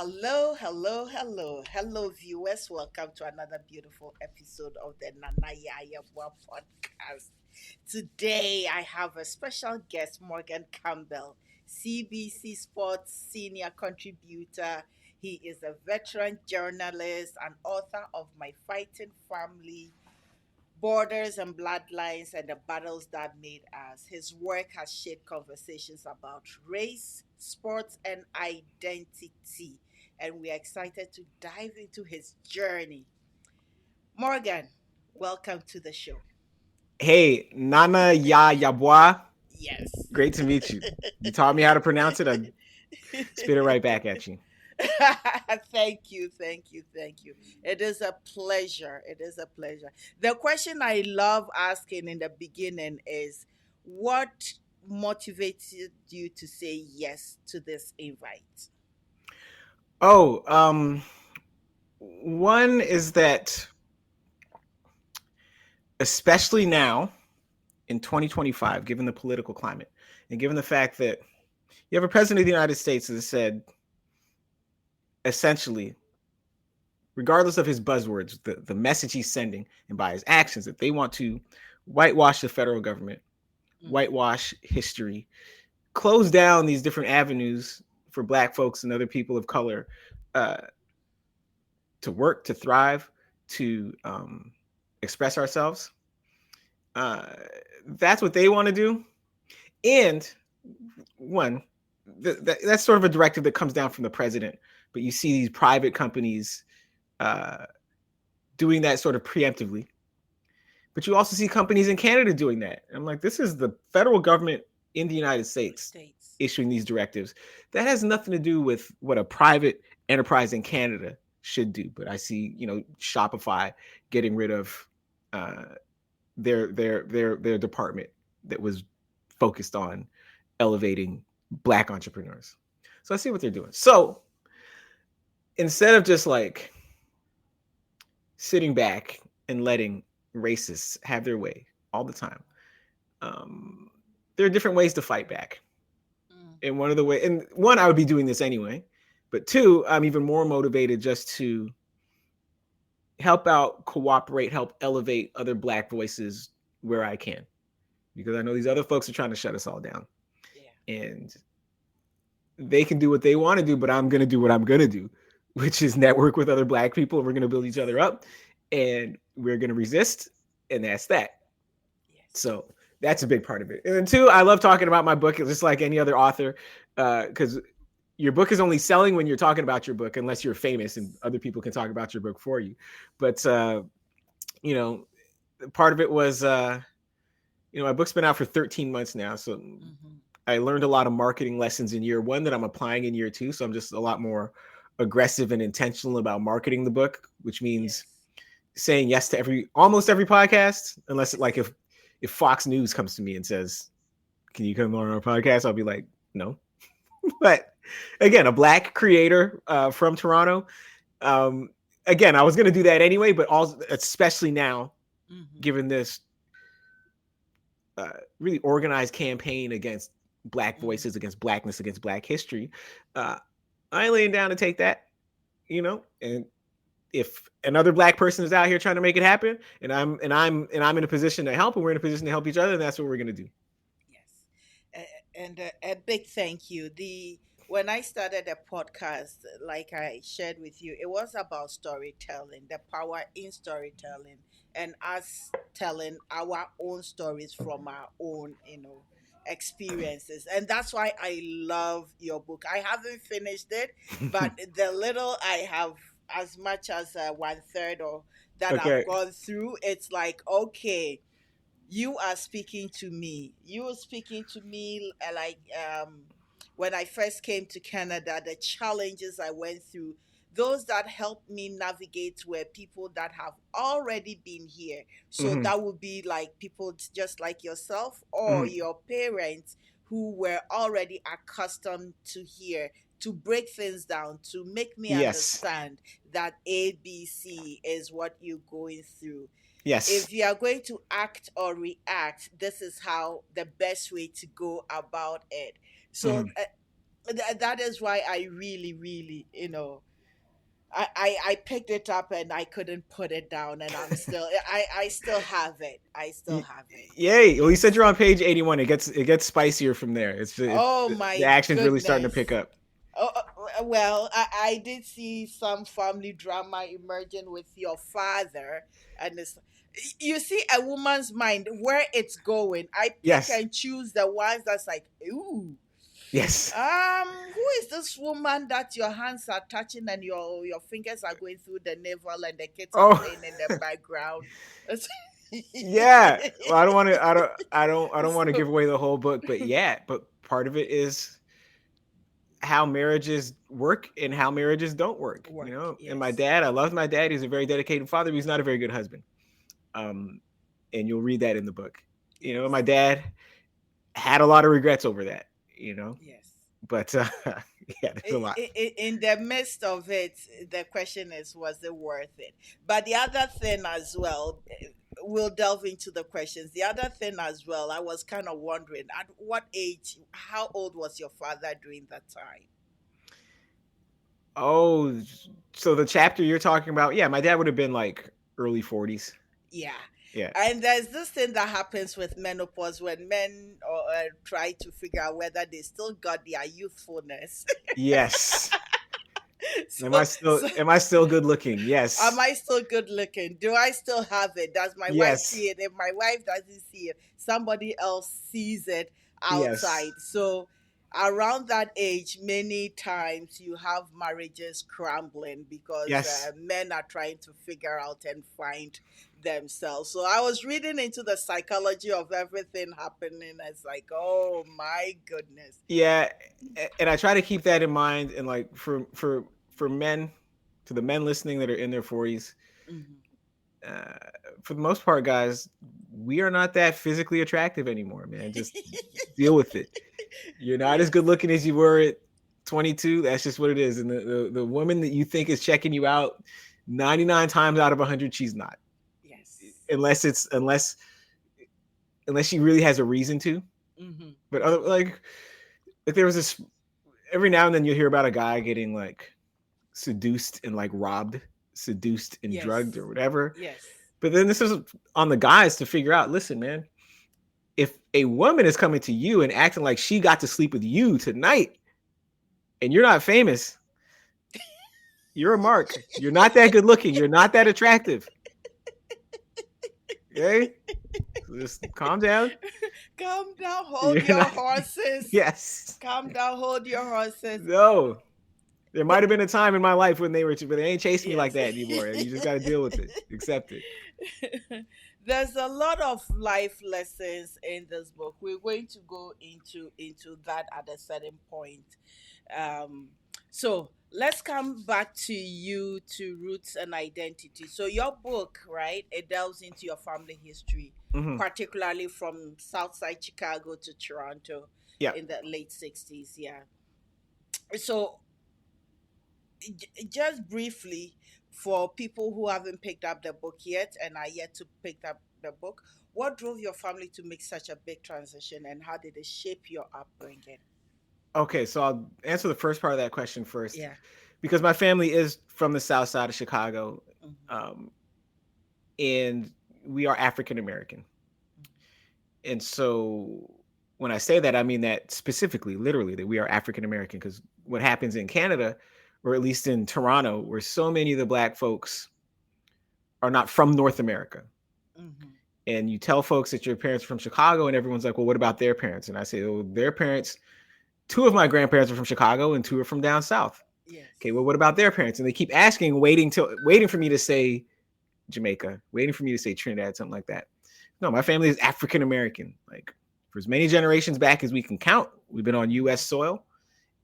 Hello, hello, hello, hello, viewers. Welcome to another beautiful episode of the Nana Yaya podcast. Today, I have a special guest, Morgan Campbell, CBC Sports senior contributor. He is a veteran journalist and author of My Fighting Family, Borders and Bloodlines and the Battles That Made Us. His work has shaped conversations about race, sports, and identity. And we are excited to dive into his journey. Morgan, welcome to the show. Hey, Nana Ya Yabwa. Yes. Great to meet you. You taught me how to pronounce it. I spit it right back at you. Thank you, thank you, thank you. It is a pleasure. It is a pleasure. The question I love asking in the beginning is what motivated you to say yes to this invite? Oh, one is that especially now in 2025, given the political climate and given the fact that you have a president of the United States that has said essentially, regardless of his buzzwords, the message he's sending and by his actions that they want to whitewash the federal government, whitewash history, close down these different avenues for Black folks and other people of color uh, to work, to thrive, to express ourselves. Uh, that's what they want to do. And one, that's sort of a directive that comes down from the president. But you see these private companies uh, doing that sort of preemptively. But you also see companies in Canada doing that. I'm like, this is the federal government in the United States issuing these directives. That has nothing to do with what a private enterprise in Canada should do. But I see, Shopify getting rid of their department that was focused on elevating Black entrepreneurs. So I see what they're doing. So instead of just like sitting back and letting racists have their way all the time, there are different ways to fight back. And one, I would be doing this anyway, but two, I'm even more motivated just to help out, cooperate, help elevate other Black voices where I can, because I know these other folks are trying to shut us all down. Yeah. And they can do what they want to do, but I'm going to do what I'm going to do, which is network with other Black people. We're going to build each other up, and we're going to resist, and that's that. Yes. So that's a big part of it. And then two, I love talking about my book, just like any other author, because your book is only selling when you're talking about your book, unless you're famous and other people can talk about your book for you. But, part of it was, my book's been out for 13 months now. So I learned a lot of marketing lessons in year one that I'm applying in year two. So I'm just a lot more aggressive and intentional about marketing the book, which means saying yes to almost every podcast, unless if Fox News comes to me and says, "Can you come on our podcast?" I'll be like, "No." But again, a Black creator from Toronto. Again, I was going to do that anyway, but also, especially now, given this really organized campaign against Black voices, against Blackness, against Black history, I ain't laying down to take that, and if another Black person is out here trying to make it happen, and I'm in a position to help, and we're in a position to help each other, and that's what we're gonna do. Yes, and a big thank you. When I started the podcast, like I shared with you, it was about storytelling, the power in storytelling, and us telling our own stories from our own, experiences. And that's why I love your book. I haven't finished it, but the little I have, as much as one third or that I've gone through, it's like, okay, you are speaking to me. You are speaking to me like when I first came to Canada, the challenges I went through, those that helped me navigate were people that have already been here. So that would be like people just like yourself or your parents who were already accustomed to here, to break things down, to make me understand that ABC is what you're going through. Yes. If you are going to act or react, this is how the best way to go about it. So that is why I really, really, I picked it up and I couldn't put it down, and I still have it. I still Y- have it. Yay! Well, you said Yes. you're on page 81. It gets spicier from there. Oh The my action's really starting to pick goodness. up. Oh, well, I did see some family drama emerging with your father, and you see a woman's mind where it's going. I pick Yes, and choose the ones that's like, ooh, yes. who is this woman that your hands are touching and your fingers are going through the navel and the kids are Oh, playing in the background? yeah. Well, I don't want to. I don't want to So give away the whole book, but yeah. But part of it is how marriages work and how marriages don't work. You work, know. And my yes, dad, I love my dad. He's a very dedicated father, but he's not a very good husband. Um, and you'll read that in the book. You know, my yes, dad had a lot of regrets over that. You know, yes. but yeah, there's a lot. In the midst of it, the question is, was it worth it? But the other thing as well, we'll delve into the questions. The other thing as well, I was kind of wondering, at what age, how old was your father during that time? Oh, so the chapter you're talking about, yeah, my dad would have been like early 40s. Yeah. Yeah. And there's this thing that happens with menopause when men try to figure out whether they still got their youthfulness. Yes. so, so Am I still good looking? am Yes. I still good looking? Do I still have it? Does my wife Yes. see it? If my wife doesn't see it, somebody else sees it Yes. outside. So around that age, many times you have marriages crumbling because Yes. men are trying to figure out and find themselves. So I was reading into the psychology of everything happening. It's like, oh my goodness. Yeah, and I try to keep that in mind and like for men, to the men listening that are in their 40s, Hmm. uh, for the most part, guys, we are not that physically attractive anymore, man. Just deal with it. You're not as Yes. good looking as you were at 22. That's just what it is. And the woman that you think is checking you out, 99 times out of 100, she's not. Yes. Unless it's unless she really has a reason to. Hmm. But other like there was this every now and then you hear about a guy getting like seduced and like robbed, seduced and drugged Yes. or whatever. Yes. But then this is on the guys to figure out, listen, man, if a woman is coming to you and acting like she got to sleep with you tonight and you're not famous, you're a mark. You're not that good looking. You're not that attractive. Okay? So just calm down. Calm down, hold You're your not. horses. Yes. Calm down, hold your horses. No. There The, might have been a time in my life when but they ain't chasing me like yes. that anymore. You just got to deal with it. Accept it. There's a lot of life lessons in this book. We're going to go into that at a certain point. Um, so let's come back to you to roots and identity. So your book, right? It delves into your family history, Hmm. particularly from Southside Chicago to Toronto Yeah. in the late 60s. Yeah. So just briefly, for people who haven't picked up the book yet and are yet to pick up the book, what drove your family to make such a big transition, and how did it shape your upbringing? Okay, so I'll answer the first part of that question first, Yeah. because my family is from the South Side of Chicago, Hmm. um, and we are African American. And so when I say that, I mean that specifically, literally, that we are African American. Because what happens in Canada, or at least in Toronto, where so many of the Black folks are not from North America, Hmm. and you tell folks that your parents are from Chicago, and everyone's like, well, what about their parents? And I say, oh, their parents, two of my grandparents are from Chicago and two are from down south. Okay, Yes. well, what about their parents? And they keep asking, waiting for me to say Jamaica, waiting for me to say Trinidad, something like that. No, my family is African American. Like for as many generations back as we can count, we've been on U.S. soil,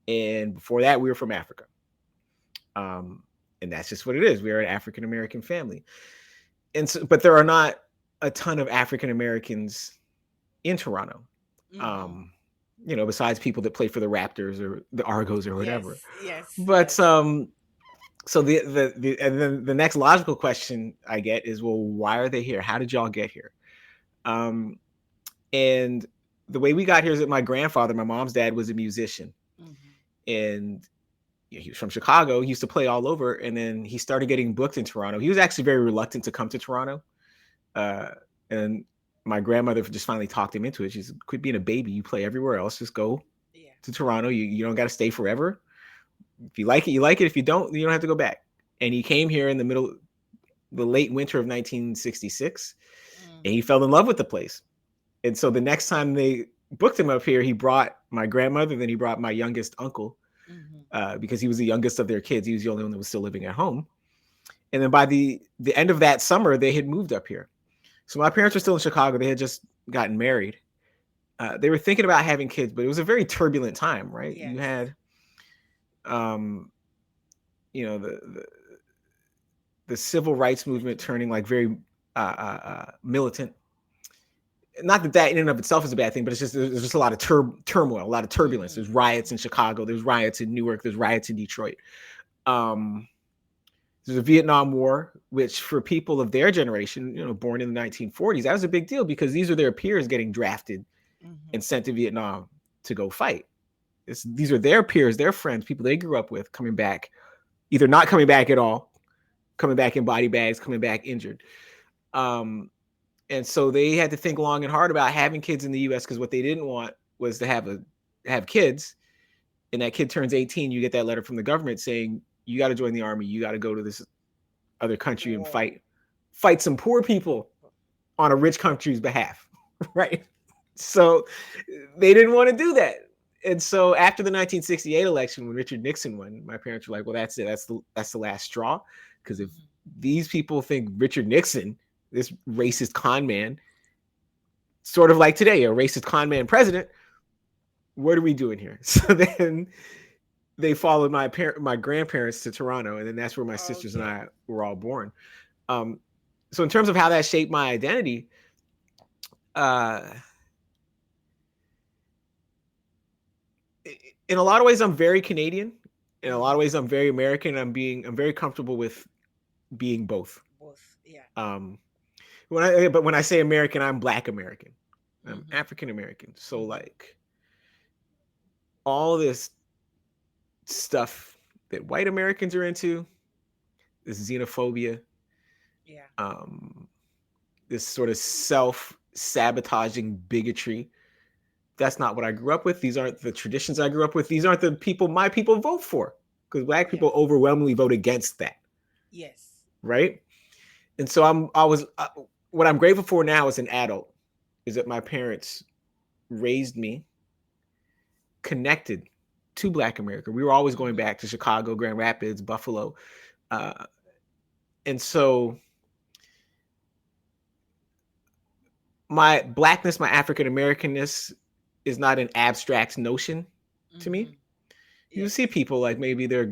and before that, we were from Africa. Um, and that's just what it is. We are an African American family, and so, but there are not a ton of African Americans in Toronto. Hmm. Um, besides people that play for the Raptors or the Argos or whatever. Yes. Yes. But Yes. so and then the next logical question I get is, well, why are they here? How did y'all get here? Um, and the way we got here is that my grandfather, my mom's dad, was a musician, Hmm. and he was from Chicago. He used to play all over, and then he started getting booked in Toronto. He was actually very reluctant to come to Toronto, uh, and my grandmother just finally talked him into it. She's quit being a baby. You play everywhere else. Just go Yeah. to Toronto. You don't got to stay forever. If you like it, you like it. If you don't, you don't have to go back. And he came here in the late winter of 1966, and he Mm-hmm. fell in love with the place. And so the next time they booked him up here, he brought my grandmother, then he brought my youngest uncle, Mm-hmm. because he was the youngest of their kids. He was the only one that was still living at home. And then by the end of that summer, they had moved up here. So my parents were still in Chicago. They had just gotten married. They were thinking about having kids, but it was a very turbulent time, right? You Yes. had, um, you know, the civil rights movement turning like very militant. Not that that in and of itself is a bad thing, but it's just there's just a lot of turmoil, a lot of turbulence. There's riots in Chicago. There's riots in Newark. There's riots in Detroit. Um, there's a Vietnam War, which for people of their generation, born in the 1940s, that was a big deal because these are their peers getting drafted Mm-hmm. and sent to Vietnam to go fight. These are their peers, their friends, people they grew up with coming back, either not coming back at all, coming back in body bags, coming back injured. Um, and so they had to think long and hard about having kids in the U.S. because what they didn't want was to have kids, and that kid turns 18, you get that letter from the government saying you got to join the army, you got to go to this other country and War. fight some poor people on a rich country's behalf, right? So they didn't want to do that. And so after the 1968 election, when Richard Nixon won, my parents were like, "Well, that's it. That's the last straw." Because if Mm-hmm. these people think Richard Nixon, this racist con man, sort of like today, a racist con man president, what are we doing here? So then they followed my grandparents to Toronto, and then that's where my sisters and Okay. I were all born. Um, so in terms of how that shaped my identity, uh, in a lot of ways, I'm very Canadian. In a lot of Mm-hmm. ways, I'm very American. I'm very comfortable with being both. Both. Yeah. Um, but when I say American, I'm Black American. I'm Mm-hmm. African American. So Mm-hmm. like all this stuff that white Americans are into, this xenophobia, Yeah. um, this sort of self sabotaging bigotry. That's not what I grew up with. These aren't the traditions I grew up with. These aren't the people my people vote for because black Yeah. people overwhelmingly vote against that, Yes. right? And so what I'm grateful for now as an adult is that my parents raised me connected to Black America. We were always going Mm-hmm. back to Chicago, Grand Rapids, Buffalo, uh, and so my blackness, my African Americanness, is not an abstract notion to me. Mm-hmm. You see Yes. people like maybe their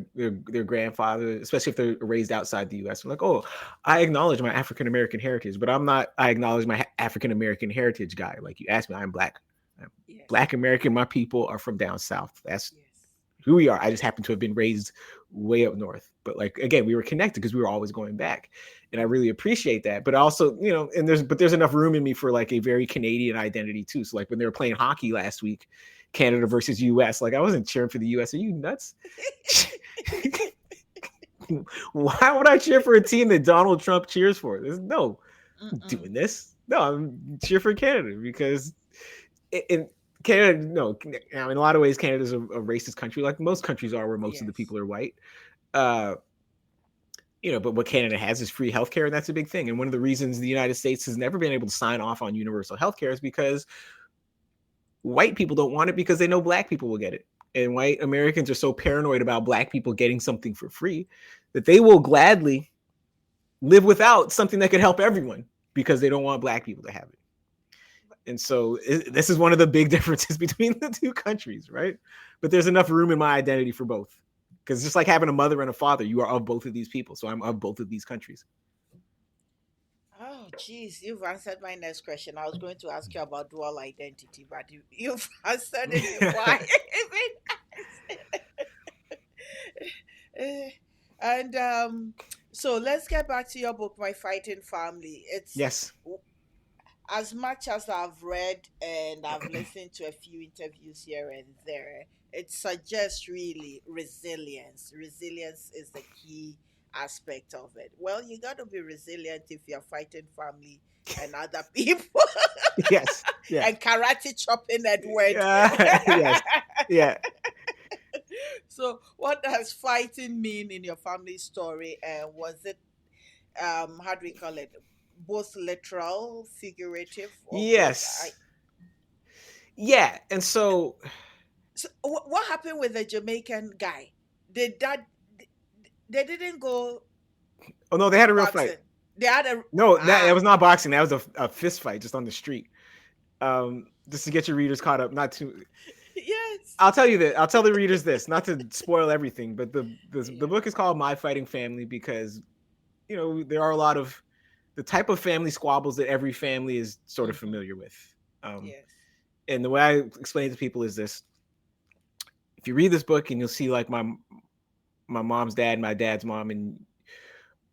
grandfather, especially if they're raised outside the U.S. Like, oh, I acknowledge my African American heritage, but I'm not. I acknowledge my African American heritage guy. Like you asked me, I'm black. I'm Yes. Black American. My people are from down south. That's Yes. who we are. I just happen to have been raised way up north. But like again, we were connected because we were always going back, and I really appreciate that. But also, and there's enough room in me for like a very Canadian identity too. So like when they were playing hockey last week, Canada Yes. versus U.S. Like I wasn't cheering for the U.S. Are you nuts? Why would I cheer for a team that Donald Trump cheers for? There's no Mm-mm. doing this. No, I'm cheer for Canada because in Canada, no, now in a lot of ways, Canada's a racist country, like most countries are, where most of the Yes. people are white. Uh, but what Canada has is free healthcare, and that's a big thing. And one of the reasons the United States has never been able to sign off on universal healthcare is because white people don't want it because they know black people will get it. And white Americans are so paranoid about black people getting something for free that they will gladly live without something that could help everyone because they don't want black people to have it. And so this is one of the big differences between the two countries, right? But there's enough room in my identity for both. Because just like having a mother and a father, you are of both of these people. So I'm of both of these countries. Oh, geez, you've answered my next question. I was going to ask you about dual identity, but you've answered it before I even asked. And so let's get back to your book, My Fighting Family. It's Yes. as much as I've read and I've listened to a few interviews here and there. it suggests really resilience. Resilience is the key aspect of it. Well, you got to be resilient if you're fighting family and other people Yes. Yeah. and karate chopping Edward. Yes. Yeah. So, what does fighting mean in your family story? And was it, how do we call it? Both literal, figurative, or both? Yes. Yeah. And so, So what happened with the Jamaican guy? Did that? They didn't go oh no, they had a real fight. boxing. They had a No, that ah was not boxing. That was a fist fight just on the street. Just to get your readers caught up. Not too. yes. I'll tell you that. I'll tell the readers this, not to spoil everything, but the Yeah. book is called My Fighting Family because there are a lot of the type of family squabbles that every family is sort of Mm-hmm. familiar with. Um, Yes. and the way I explain it to people is this: if you read this book and you'll see like my mom's dad, my dad's mom, and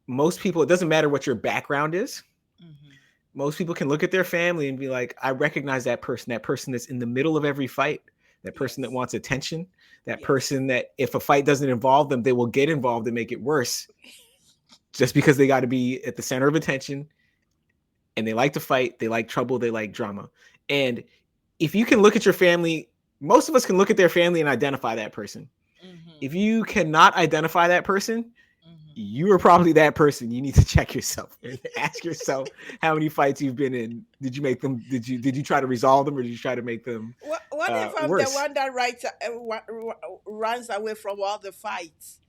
most people, it doesn't matter what your background is. Mm-hmm. Most people can look at their family and be like, I recognize that person that's in the middle of every fight, that person that Yes. wants attention, that Yes. person that if a fight doesn't involve them, they will get involved and make it worse just because they got to be at the center of attention and they like to fight, they like trouble, they like drama. And if you can look at your family, most of us can look at their family and identify that person. Mm-hmm. If you cannot identify that person, Mm-hmm. you are probably that person. You need to check yourself and ask yourself how many fights you've been in. Did you make them? Did you try to resolve them, or did you try to make them What if I'm the worse? one that runs away from all the fights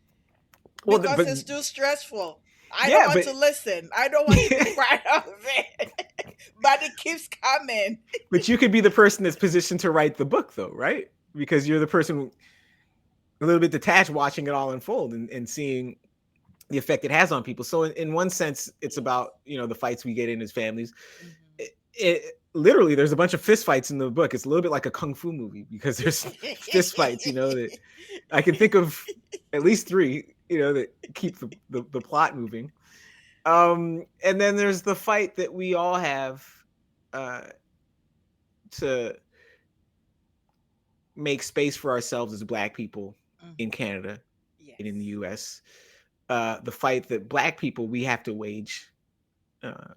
Well, because but it's too stressful? I don't yeah, want but to listen. I don't want to be part of it. But it keeps coming. but you could be the person that's positioned to write the book, though, right? Because you're the person a little bit detached, watching it all unfold and seeing the effect it has on people. So in one sense, it's Yes. about the fights we get in as families. Mm-hmm. Literally, there's a bunch of fist fights in the book. It's a little bit like a kung fu movie because there's fist fights. That I can think of at least three. That keep the plot moving. And then there's the fight that we all have uh, to make space for ourselves as Black people in Mm-hmm. Canada and in the Yes. U.S. The fight that Black people we have to wage uh,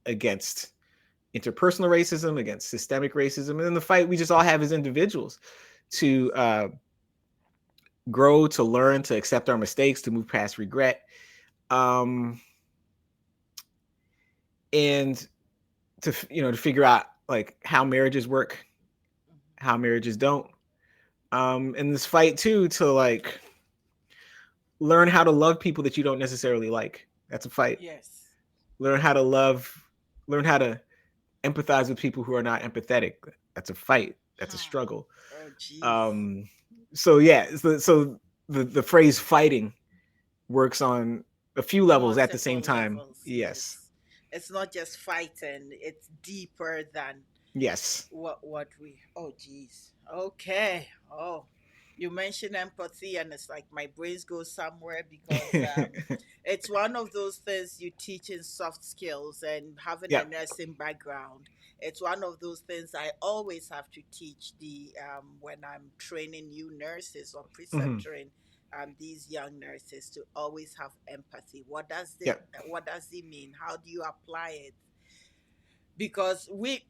against interpersonal racism, against systemic racism, and then the fight we just all have as individuals to grow, to learn, to accept our mistakes, to move past regret, um, and to figure out like how marriages work, Mm-hmm. how marriages don't, and this fight too to like learn how to love people that you don't necessarily like. That's a fight. Yes. Learn how to love, learn how to empathize with people who are not empathetic. That's a fight. That's a Huh. struggle. Oh, jeez. Um, so yeah, so the phrase fighting works on a few levels at the Multiple same time. levels. Yes. Yes. It's not just fighting. It's deeper than Yes. what we. Oh, jeez. Okay. Oh, you mentioned empathy, and it's like my brains go somewhere because it's one of those things you teach in soft skills, and having a Yeah. nursing background, it's one of those things I always have to teach the when I'm training new nurses or Hmm. preceptoring these young nurses to always have empathy. Yeah. What does it mean? How do you apply it? Because we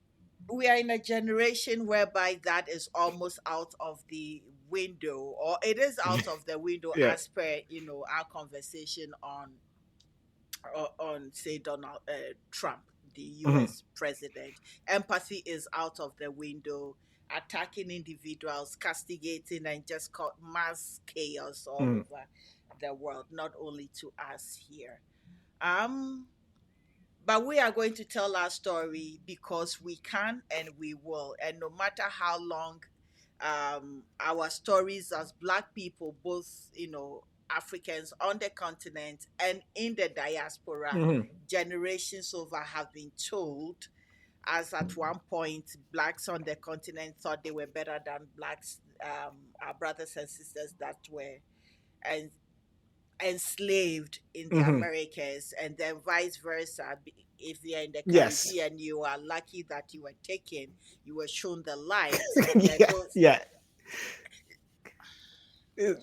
are in a generation whereby that is almost out of the window, or it is out of the window Yeah. as per our conversation on say Donald Trump, the Hmm. U.S. president. Empathy is out of the window. Attacking individuals, castigating, and just mass chaos all Hmm. over the world, not only to us here. Um, but we are going to tell our story because we can and we will. And no matter how long our stories as Black people, both, Africans on the continent and in the diaspora, Hmm. generations over have been told, as at one point, Blacks on the continent thought they were better than Blacks, our brothers and sisters that were. And enslaved in the Hmm. Americas, and then vice versa. If you're in the Yes. Caribbean, you are lucky that you were taken, you were shown the light, and then Yeah. those Yeah.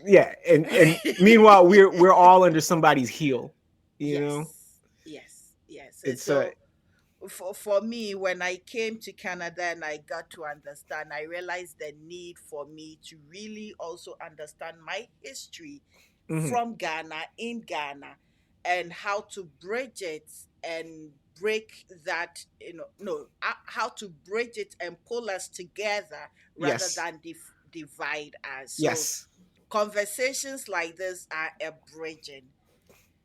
Yeah, and meanwhile we're all under somebody's heel, you know. Yes, yes, yes. And It's so for me, when I came to Canada and I got to understand, I realized the need for me to really also understand my history mhm. from Ghana, in Ghana, and how to bridge it and break that, no, how to bridge it and pull us together rather Yes, than divide us. So yes, conversations like this are a bridging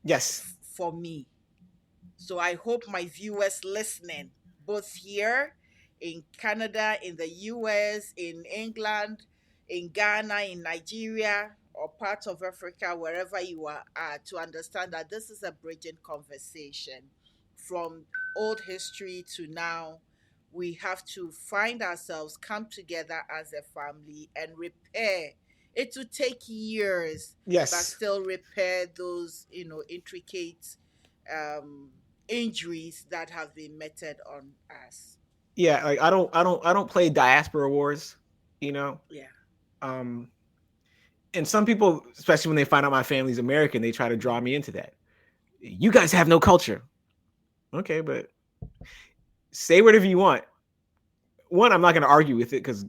yes, for me. So I hope my viewers listening, both here in Canada, in the US, in England, in Ghana, in Nigeria, or parts of Africa, wherever you are, to understand that this is a bridging conversation from old history to now. We have to find ourselves, come together as a family, and repair. It will take years, but yes. still repair those, intricate um, injuries that have been meted on us. Yeah, like I don't play diaspora wars, you know. Yeah. Um, and some people, especially when they find out my family's American, they try to draw me into that. You guys have no culture. Okay, but say whatever you want. One, I'm not going to argue with it because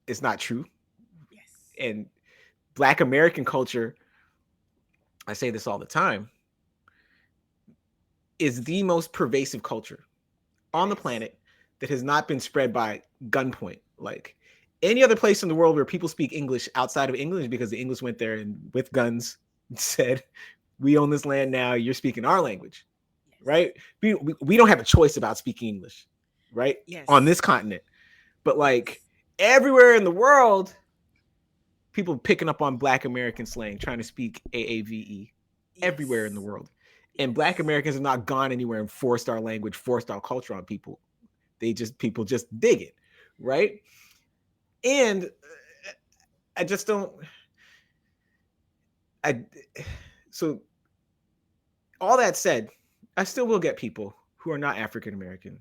it's not true. Yes. And Black American culture, I say this all the time, is the most pervasive culture It on the is. planet that has not been spread by gunpoint. Like any other place in the world where people speak English outside of English because the English went there and with guns said, "We own this land now. You're speaking our language." Yes. Right? We don't have a choice about speaking English, right? On Yes. this continent. But like Yes. everywhere in the world, people picking up on Black American slang, trying to speak AAVE everywhere in the Yes. world. And Black Yes. Americans have not gone anywhere and forced our language, forced our culture on people. People just dig it, right? And I just don't. I so all that said, I still will get people who are not African American.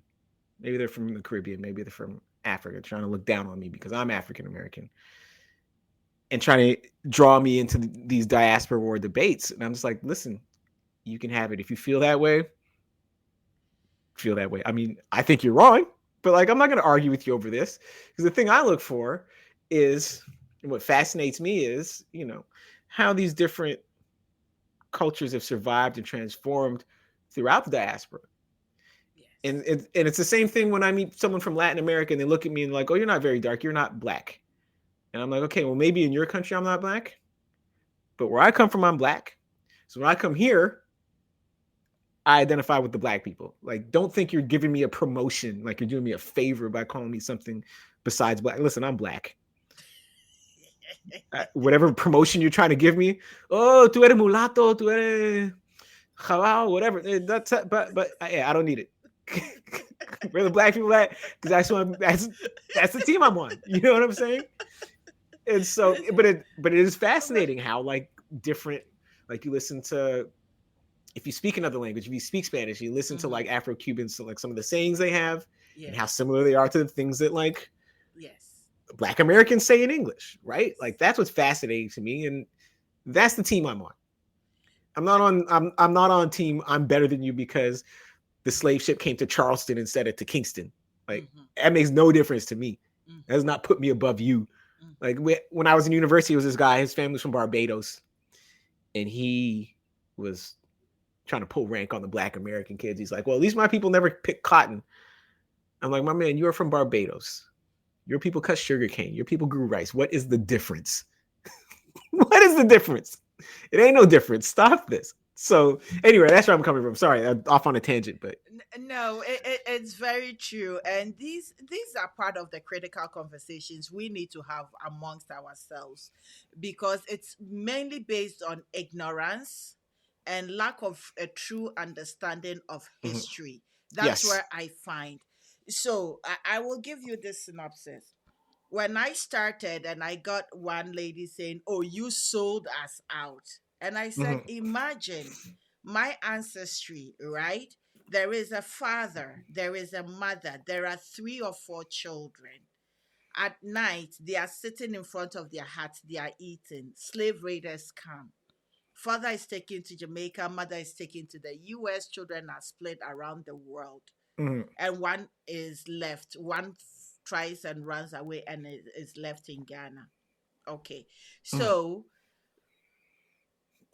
Maybe they're from the Caribbean, maybe they're from Africa, trying to look down on me because I'm African American and trying to draw me into these diaspora war debates. And I'm just like, listen, you can have it if you feel that way. Feel that way. I mean, I think you're wrong, but like, I'm not going to argue with you over this because the thing I look for is, and what fascinates me is, how these different cultures have survived and transformed throughout the diaspora. Yes. And it's the same thing when I meet someone from Latin America and they look at me and like, oh, you're not very dark, you're not black. And I'm like, okay, well, maybe in your country I'm not black, but where I come from, I'm black. So when I come here, I identify with the black people. Like, don't think you're giving me a promotion, like you're doing me a favor by calling me something besides black. Listen, I'm black. Whatever promotion you're trying to give me, oh, tú eres mulato, tú eres halal, whatever. That's but yeah, I don't need it. Where the black people at? Because that's the team I'm on. You know what I'm saying? And so, but it is But fascinating how like different, like you listen to, if you speak another language, if you speak Spanish, you listen to mm-hmm. like Afro Cubans, so like some of the sayings they have and how Yes. similar they are to the things that like Yes. Black Americans say in English, right? Yes. Like that's what's fascinating to me, and that's the team I'm on. I'm not I, on. I'm not on team. I'm better than you because the slave ship came to Charleston instead of to Kingston. Like mm-hmm. that makes no difference to me. That does Mm-hmm. not put me above you. Mm-hmm. Like when I was in university, it was this guy. His family was from Barbados, and he was trying to pull rank on the Black American kids. He's like, "Well, at least my people never picked cotton." I'm like, "My man, you are from Barbados. Your people cut sugar cane. Your people grew rice. What is the difference? What is the difference? It ain't no difference. Stop this." So anyway, that's where I'm coming from. Sorry, I'm off on a tangent, but No, it's very true, and these are part of the critical conversations we need to have amongst ourselves, because it's mainly based on ignorance and lack of a true understanding of mhm. history. That's Yes. where I find. So I will give you this synopsis. When I started and I got one lady saying, "Oh, you sold us out." And I said, Mhm. "Imagine my ancestry, right? There is a father, there is a mother, there are three or four children. At night, they are sitting in front of their hut, they are eating. Slave raiders come. Father is taken to Jamaica, mother is taken to the US, children are split around the world. Mhm. And one is left. One tries and runs away and is left in Ghana. Okay. Mhm. So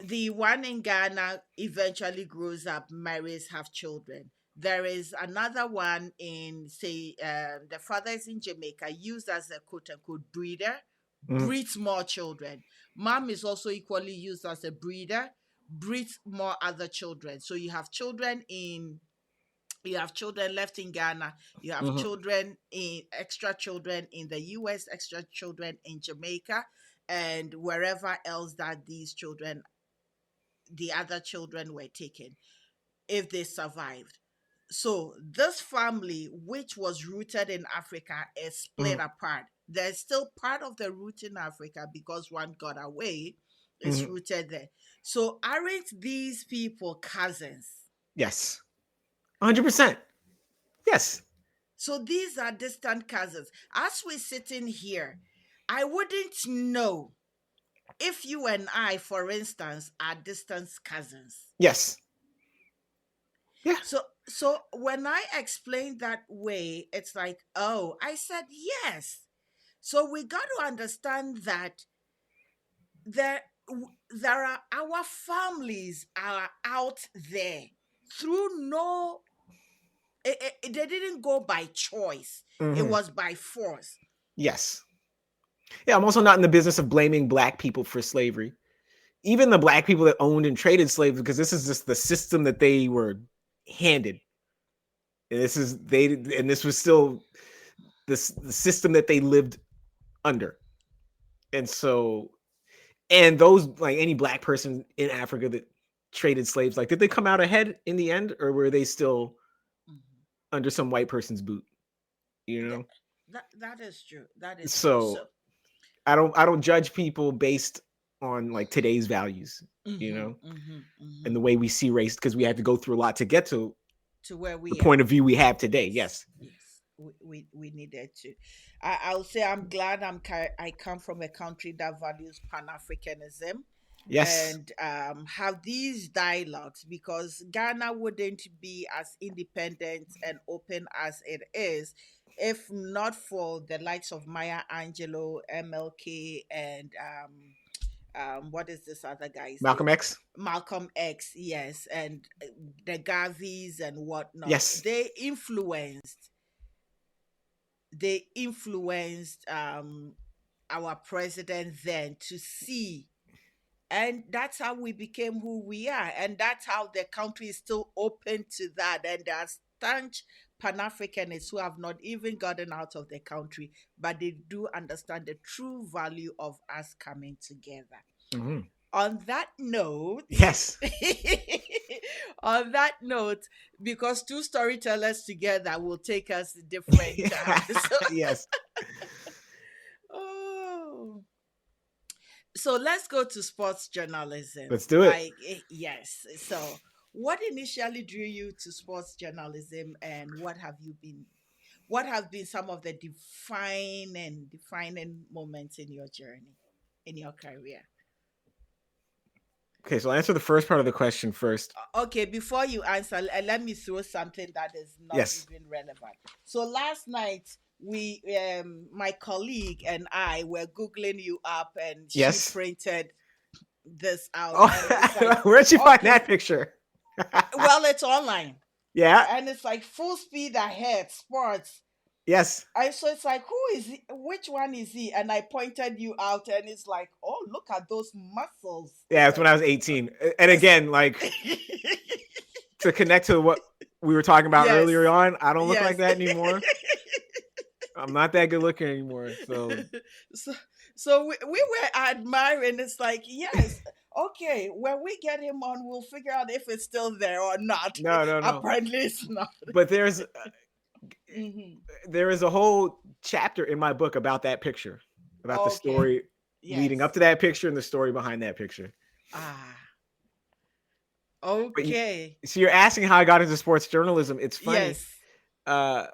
the one in Ghana eventually grows up, marries, have children. There is another one in, say, the father is in Jamaica, used as a quote unquote breeder, Mhm. breeds more children. Mom is also equally used as a breeder, breeds more other children. So you have children left in Ghana, you have Mhm. children in extra children in the US, extra children in Jamaica, and wherever else that the other children were taken, if they survived. So this family, which was rooted in Africa, is split Mhm. apart. There's still part of the root in Africa because one got away. It's Mhm. rooted there. So aren't these people cousins? Yes. 100%. Yes. So these are distant cousins. As we're sitting here, I wouldn't know if you and I, for instance, are distant cousins. Yes. Yeah. So when I explained that way, it's like, oh, I said yes. So we got to understand that there there are our families are out there through no they didn't go by choice. It Mhm. was by force. Yes. Yeah, I'm also not in the business of blaming black people for slavery. Even the black people that owned and traded slaves, because this is just the system that they were handed. And this was still the system that they lived under. And so, and those, like any black person in Africa that traded slaves, like, did they come out ahead in the end, or were they still Mhm. under some white person's boot? You Th- know? that is true. That is true. So So, I don't judge people based on like today's values, you mm-hmm, know, mm-hmm, and mm-hmm, the way we see race, because we had to go through a lot to get to to where the we point are. of view we have today. Yes, Yes. yes, we needed to. I'll say I'm glad I come from a country that values Pan Africanism Yes. and have these dialogues because Ghana wouldn't be as independent and open as it is if not for the likes of Maya Angelou, MLK, and what is this other guy's Malcolm name? X. Malcolm X, yes, and the Gavis and whatnot. Yes. They influenced our president then to see, and that's how we became who we are, and that's how the country is still open to that. And there are staunch Pan-Africanists who have not even gotten out of the country, but they do understand the true value of us coming together. Mhm. On that note, Yes. on that note, because two storytellers together will take us different. Yes. Oh, so let's go to sports journalism. Let's do it. Like, yes. So, what initially drew you to sports journalism, and what have been some of the defining moments in your journey, in your career? Okay, so I'll answer the first part of the question first. Okay, before you answer, let me throw something that is not Yes. even relevant. So last night we my colleague and I were googling you up and she Yes. printed this out Oh, and it's like, where'd you find okay, that picture? well, it's online Yeah. and it's like full speed ahead sports. Yes. And so it's like, who is he? Which one is he? And I pointed you out and it's like, oh, look at those muscles. Yeah, it's when I was 18. And again, like, to connect to what we were talking about Yes, earlier on, I don't look like yes. that anymore. I'm not that good looking anymore. So so so we were admiring. It's like, yes, okay, when we get him on, we'll figure out if it's still there or not. no, no, no. Apparently it's not. But Hmm. there is a whole chapter in my book about that picture, about the Okay, story leading up yes. to that picture and the story behind that picture. Ah, But okay. so you're asking how I got into sports journalism. It's funny. Yes. Uh,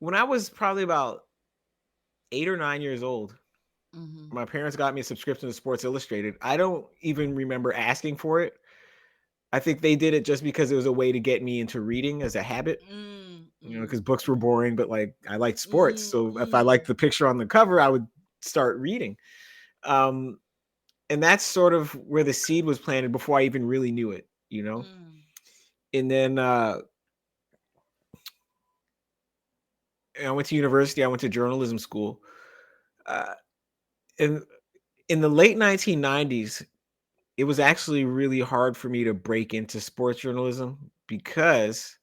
when I was probably about 8 or 9 years old, Mm-hmm. my parents got me a subscription to Sports Illustrated. I don't even remember asking for it. I think they did it just because it was a way to get me into reading as a habit. Mm-hmm. Because books were boring, but like I liked sports, so if I Mm-hmm. liked the picture on the cover, I would start reading. Um, and that's sort of where the seed was planted before I even really knew it. And then I went to university. I went to journalism school, uh, and in the late 1990s, it was actually really hard for me to break into sports journalism because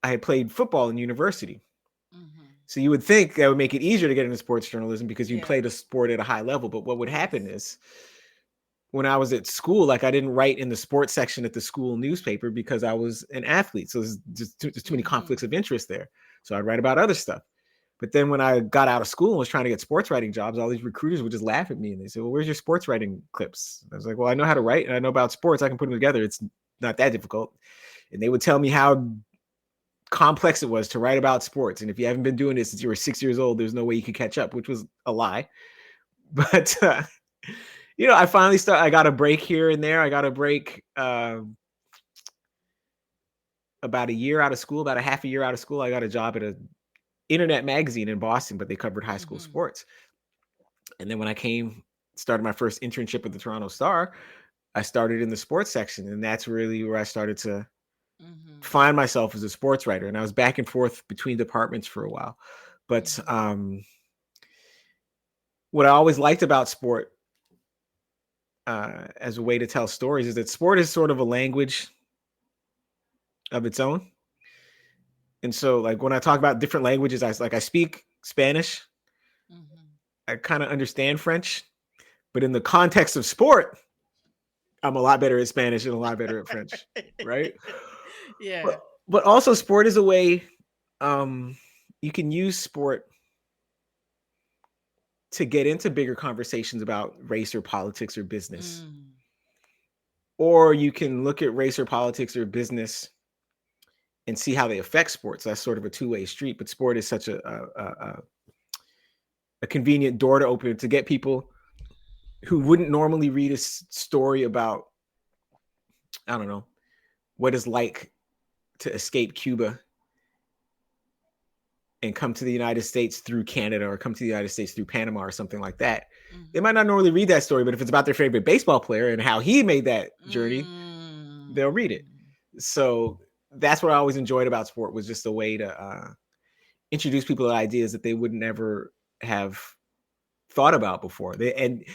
I had played football in university. Mm-hmm. So you would think that would make it easier to get into sports journalism because you played a Yes. sport at a high level. But what would happen Yes. is when I was at school, like I didn't write in the sports section at the school newspaper because I was an athlete. So there's too many Mm-hmm. conflicts of interest there. So I'd write about other stuff. But then when I got out of school and was trying to get sports writing jobs, all these recruiters would just laugh at me and they say, "Well, where's your sports writing clips?" I was like, "Well, I know how to Mm-hmm. write and I know about sports. I can put them together. It's not that difficult." And they would tell me how complex it was to write about sports. And if you haven't been doing it since you were 6 years old, there's no way you could catch up, which was a lie. But I finally I got a break here and there. I got a break about a year out of school, about a half a year out of school. I got a job at a internet magazine in Boston, but they covered high school Mm-hmm. sports. And then when I started my first internship with the Toronto Star, I started in the sports section, and that's really where I started to Mm-hmm. find myself as a sports writer. And I was back and forth between departments for a while. But Mm-hmm. what I always liked about sport as a way to tell stories is that sport is sort of a language of its own. And so, like when I talk about different languages, I speak Spanish. Mm-hmm. I kind of understand French, but in the context of sport, I'm a lot better at Spanish and a lot better at French, right? Yeah. But but also, sport is a way um, you can use sport to get into bigger conversations about race or politics or business, Mm. or you can look at race or politics or business and see how they affect sports. That's sort of a two-way street, but sport is such a convenient door to open to get people who wouldn't normally read a story about, I don't know, what it's like to escape Cuba and come to the United States through Canada or come to the United States through Panama or something like that. They might Mm-hmm. not normally read that story, but if it's about their favorite baseball player and how he made that journey, they'll read it. Mm. So that's what I always enjoyed about sport, was just a way to introduce people to ideas that they would never have thought about before. And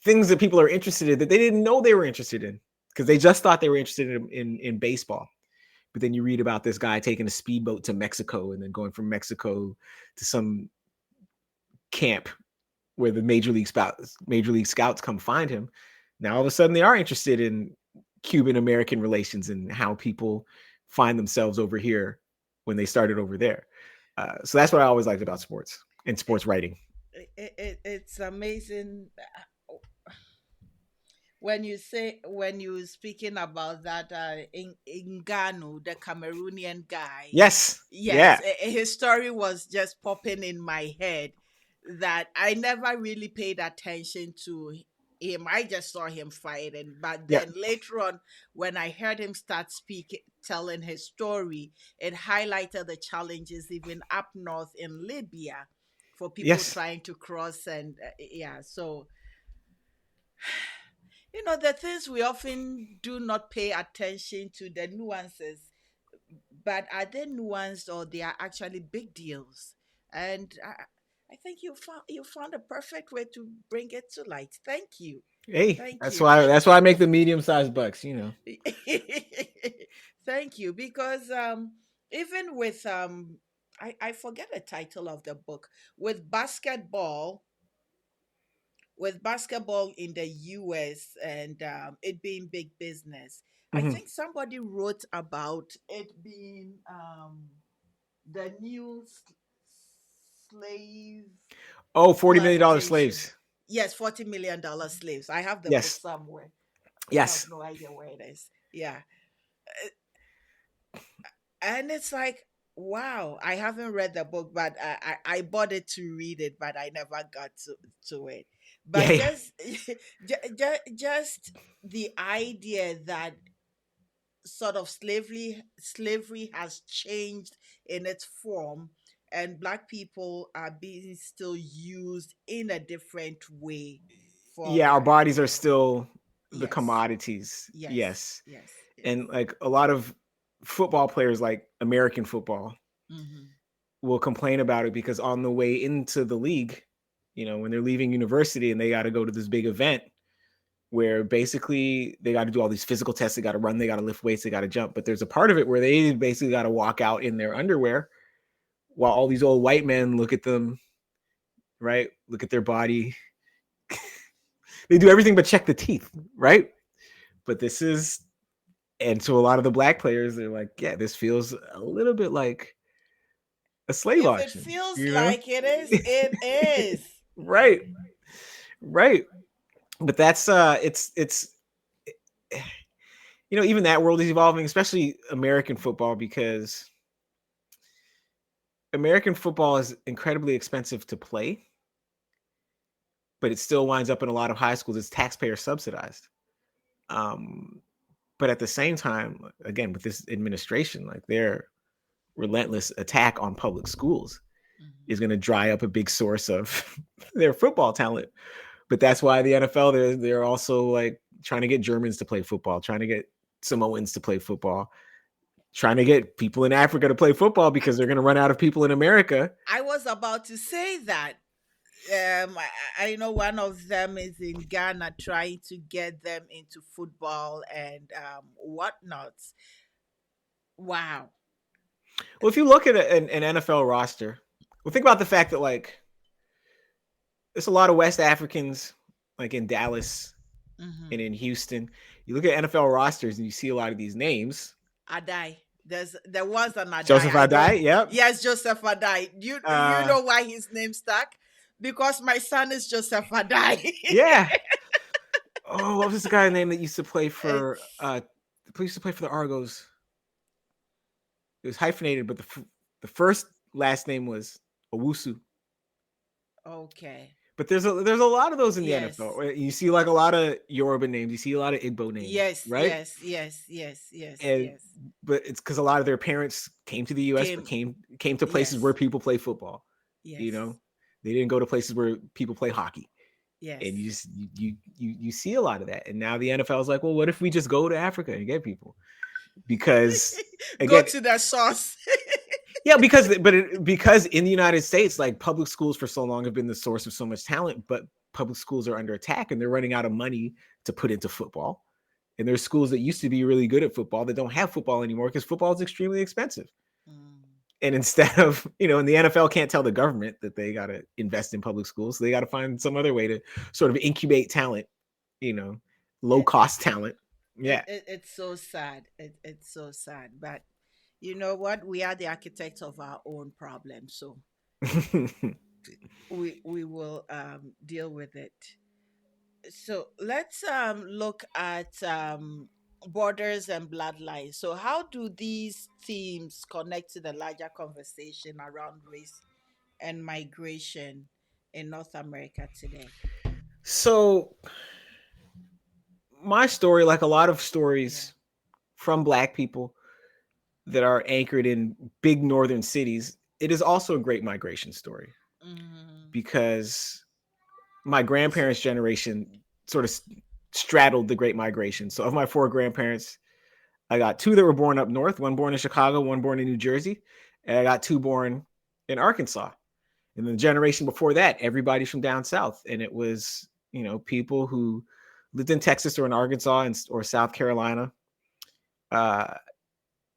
things that people are interested in that they didn't know they were interested in because they just thought they were interested in baseball. But then you read about this guy taking a speedboat to Mexico and then going from Mexico to some camp where the major league scouts come find him. Now all of a sudden they are interested in Cuban American relations and how people find themselves over here when they started over there. So that's what I always liked about sports and sports writing. It's amazing when you speaking about that in Ngannou, the Cameroonian guy. Yes. Yes, Yeah. his story was just popping in my head that I never really paid attention to him. I just saw him fighting, but Yeah. then later on, when I heard him start speaking, telling his story, it highlighted the challenges even up north in Libya for people Yes. trying to cross. And yeah, so the things we often do not pay attention to, the nuances, but are they nuanced or they are actually big deals? And I think you found a perfect way to bring it to light. Thank you. Hey, Thank that's you. why that's why I make the medium-sized bucks. Thank you. Because even with I forget the title of the book. With basketball in the US and it being big business. I Hmm. think somebody wrote about it being the new slave Oh, $40 million plantation. slaves. Yes, $40 million slaves. I have the book Yes. somewhere, but I have Yes. no idea where it is. Yeah. And it's like, Wow, I haven't read the book, but I bought it to read it, but I never got to it. Yeah, But yeah. just just the idea that sort of slavery has changed in its form, and black people are being still used in a different way for Yeah, our like, bodies are still the yes, commodities. yes, Yes. yes, yes. And like a lot of football players, like American football, Mm-hmm. will complain about it because on the way into the league, when they're leaving university and they got to go to this big event where basically they got to do all these physical tests, they got to run, they got to lift weights, they got to jump. But there's a part of it where they basically got to walk out in their underwear while all these old white men look at them, right? Look at their body. They do everything but check the teeth, right? But this is, and to a lot of the black players, they're like, yeah, this feels a little bit like a slave If it auction, feels like it is, it is. right, right. But that's it's even that world is evolving, especially American football, because American football is incredibly expensive to play, but it still winds up in a lot of high schools. It's taxpayer subsidized. Um, but at the same time, again, with this administration, like their relentless attack on public schools Mhm. is going to dry up a big source of their football talent. But that's why the NFL, they're also like trying to get Germans to play football, trying to get Samoans to play football, trying to get people in Africa to play football because they're going to run out of people in America. I was about to say that. I know one of them is in Ghana trying to get them into football and whatnot. Wow. Well, if you look at an NFL roster, well, think about the fact that like there's a lot of West Africans like in Dallas Mm-hmm. and in Houston. You look at NFL rosters and you see a lot of these names. Adai. There was an Adai. Joseph I don't. Adai, yep. Yes, Joseph Adai. You Uh, know why his name stuck? Because my son is Joseph Adai. yeah. Oh, what was the guy name that used to play for It's used to play for the Argos? It was hyphenated, but the first last name was Owusu. okay. But there's a lot of those in the Yes. NFL. You see like a lot of Yoruba names, you see a lot of Igbo names, Yes, right? yes, yes, yes, yes, And yes. but it's because a lot of their parents came to the U.S. but Came. came to places where Yes, people play football. You yes, know, they didn't go to places where people play hockey. yes. And you just you see a lot of that. And now the NFL is like, well, what if we just go to Africa and get people? Because Go again, to the source. yeah, because in the United States, like public schools for so long have been the source of so much talent, but public schools are under attack and they're running out of money to put into football. And there's schools that used to be really good at football that don't have football anymore because football is extremely expensive. Mm. And instead of, and the NFL can't tell the government that they got to invest in public schools. So they got to find some other way to sort of incubate talent, you know, low It, it, cost talent. Yeah. it's so sad. It's so sad. But you know what? We are the architects of our own problems. So we will deal with it. So let's look at borders and bloodlines. So how do these themes connect to the larger conversation around race and migration in North America today? So my story, like a lot of Yeah. stories from Black people that are anchored in big northern cities, it is also a great migration story Mm-hmm. because my grandparents' generation sort of straddled the Great Migration. So, of my four grandparents, I got two that were born up north, one born in Chicago, one born in New Jersey, and I got two born in Arkansas. And the generation before that, everybody's from down south. And it was, people who lived in Texas or in Arkansas or South Carolina, uh,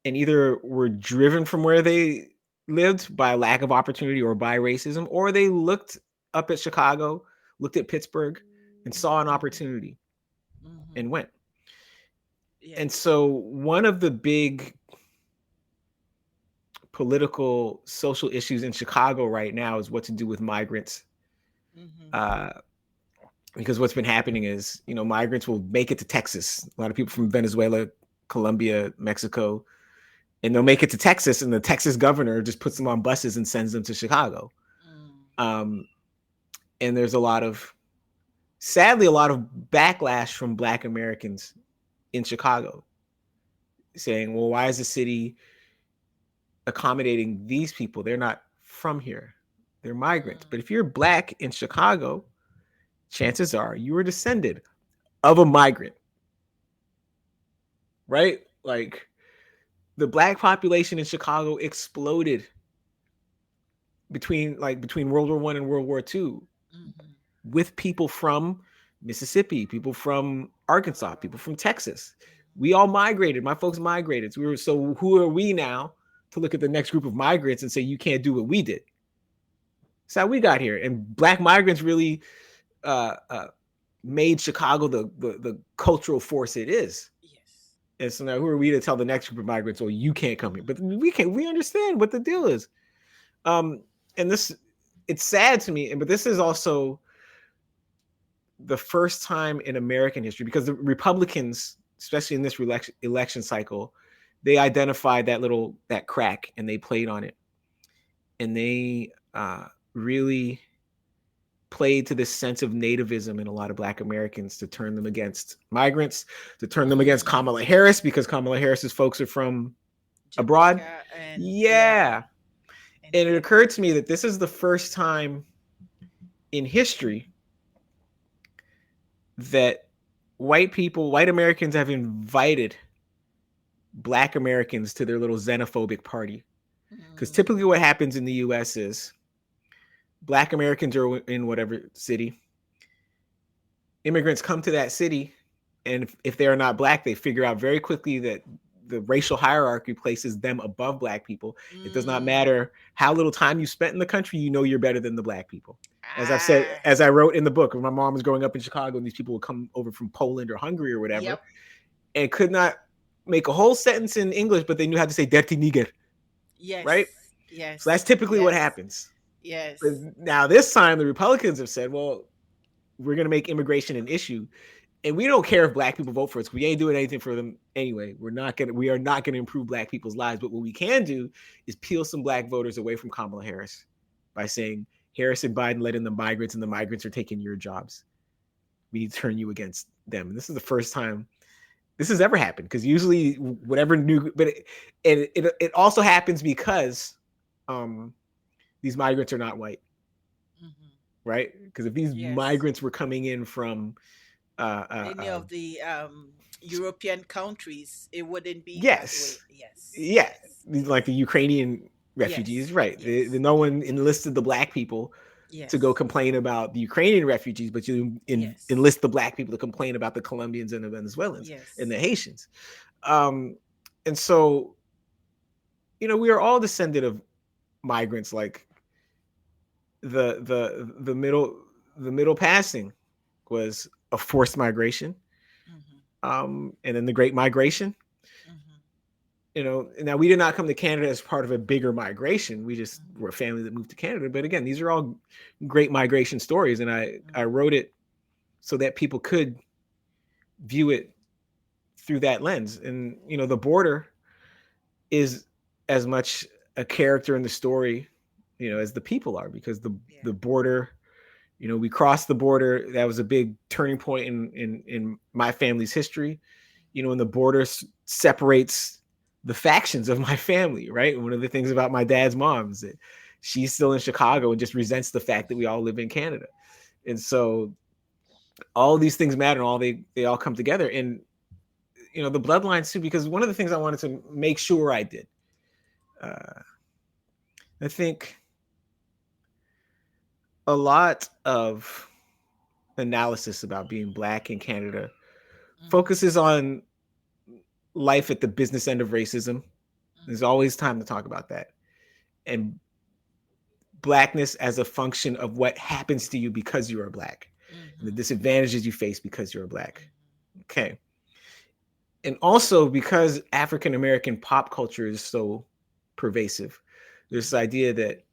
and either were driven from where they lived by lack of opportunity or by racism, or they looked up at Chicago, looked at Pittsburgh, and saw an Mm-hmm. opportunity Mm-hmm. and went. And Yes. so, one of the big political, social issues in Chicago right now is what to do with migrants. Mm-hmm. Uh, because what's been happening is, migrants will make it to Texas. A lot of people from Venezuela, Colombia, Mexico, and they'll make it to Texas, and the Texas governor just puts them on buses and sends them to Chicago. Mm. Um, and there's sadly, a lot of backlash from Black Americans in Chicago saying, well, why is the city accommodating these people? They're not from here, they're migrants. Mm. But if you're Black in Chicago, chances are you were descended of a migrant, right? Like, the Black population in Chicago exploded between World War I and World War II, Mm-hmm. with people from Mississippi, people from Arkansas, people from Texas. We all migrated. My folks migrated. So who are we now to look at the next group of migrants and say you can't do what we did? That's how we got here. And Black migrants really uh, uh, made Chicago the cultural force it is. Yes. And so now who are we to tell the next group of migrants, oh, you can't come here? But we can. We understand what the deal is. Um, and this, it's sad to me, but this is also the first time in American history, because the Republicans, especially in this election cycle, they identified that crack and they played on it, and they really played to this sense of nativism in a lot of Black Americans to turn them against migrants, to turn them against Mm. Kamala Harris, because Kamala Harris's folks are from abroad. Jamaica and yeah, Yeah. and And it Haiti. occurred to me that this is the first time in history that white Americans have invited Black Americans to their little xenophobic party. Because Mm. typically what happens in the US is Black Americans are in whatever city, immigrants come to that city, and if they are not Black, they figure out very quickly that the racial hierarchy places them above Black people. It does not Mm. matter how little time you spent in the country, you know you're better than the Black people. As I've said, Ah. as I wrote in the book, when my mom was growing up in Chicago and these people would come over from Poland or Hungary or whatever, Yep. and could not make a whole sentence in English, but they knew how to say dirty nigger, right? Yes. So that's Yes. typically what Yes. happens. But Yes. now this time, the Republicans have said, well, we're going to make immigration an issue. And we don't care if Black people vote for us. We ain't doing anything for them anyway. We are not going to improve Black people's lives. But what we can do is peel some Black voters away from Kamala Harris by saying Harris and Biden let in the migrants, and the migrants are taking your jobs. We need to turn you against them. And this is the first time this has ever happened, because usually whatever new, but it also happens because these migrants are not white, Mm-hmm. right? Because if these Yes. migrants were coming in from uh, uh, Any uh, of the European countries, it wouldn't be that yes, way. Yes. yeah, Yes. like the Ukrainian refugees, Yes. right? Yes. No one enlisted the Black people to go Yes. complain about the Ukrainian refugees, but you Yes. enlist the Black people to complain about the Colombians and the Venezuelans and Yes. the Haitians. Um, and so, we are all descended of migrants. Like the middle passing was a forced migration, Mm-hmm. and then the Great Migration. Mm-hmm. Now we did not come to Canada as part of a bigger migration. We just Mm-hmm. were a family that moved to Canada. But again, these are all great migration stories, and I Mm-hmm. wrote it so that people could view it through that lens. And the border is as much a character in the story, as the people are, because Yeah. the border, we crossed the border. That was a big turning point in my family's history. And the border separates the factions of my family, right? One of the things about my dad's mom is that she's still in Chicago and just resents the fact that we all live in Canada. And so all these things matter, and they all come together. And the bloodlines too, because one of the things I wanted to make sure I did, uh, I think a lot of analysis about being Black in Canada Mm-hmm. focuses on life at the business end of racism. There's Mm-hmm. always time to talk about that. And Blackness as a function of what happens to you because you are Black, and the Mm-hmm. disadvantages you face because you're Black. Mm-hmm. Okay. And also because African American pop culture is so pervasive, there's this Mm-hmm. idea that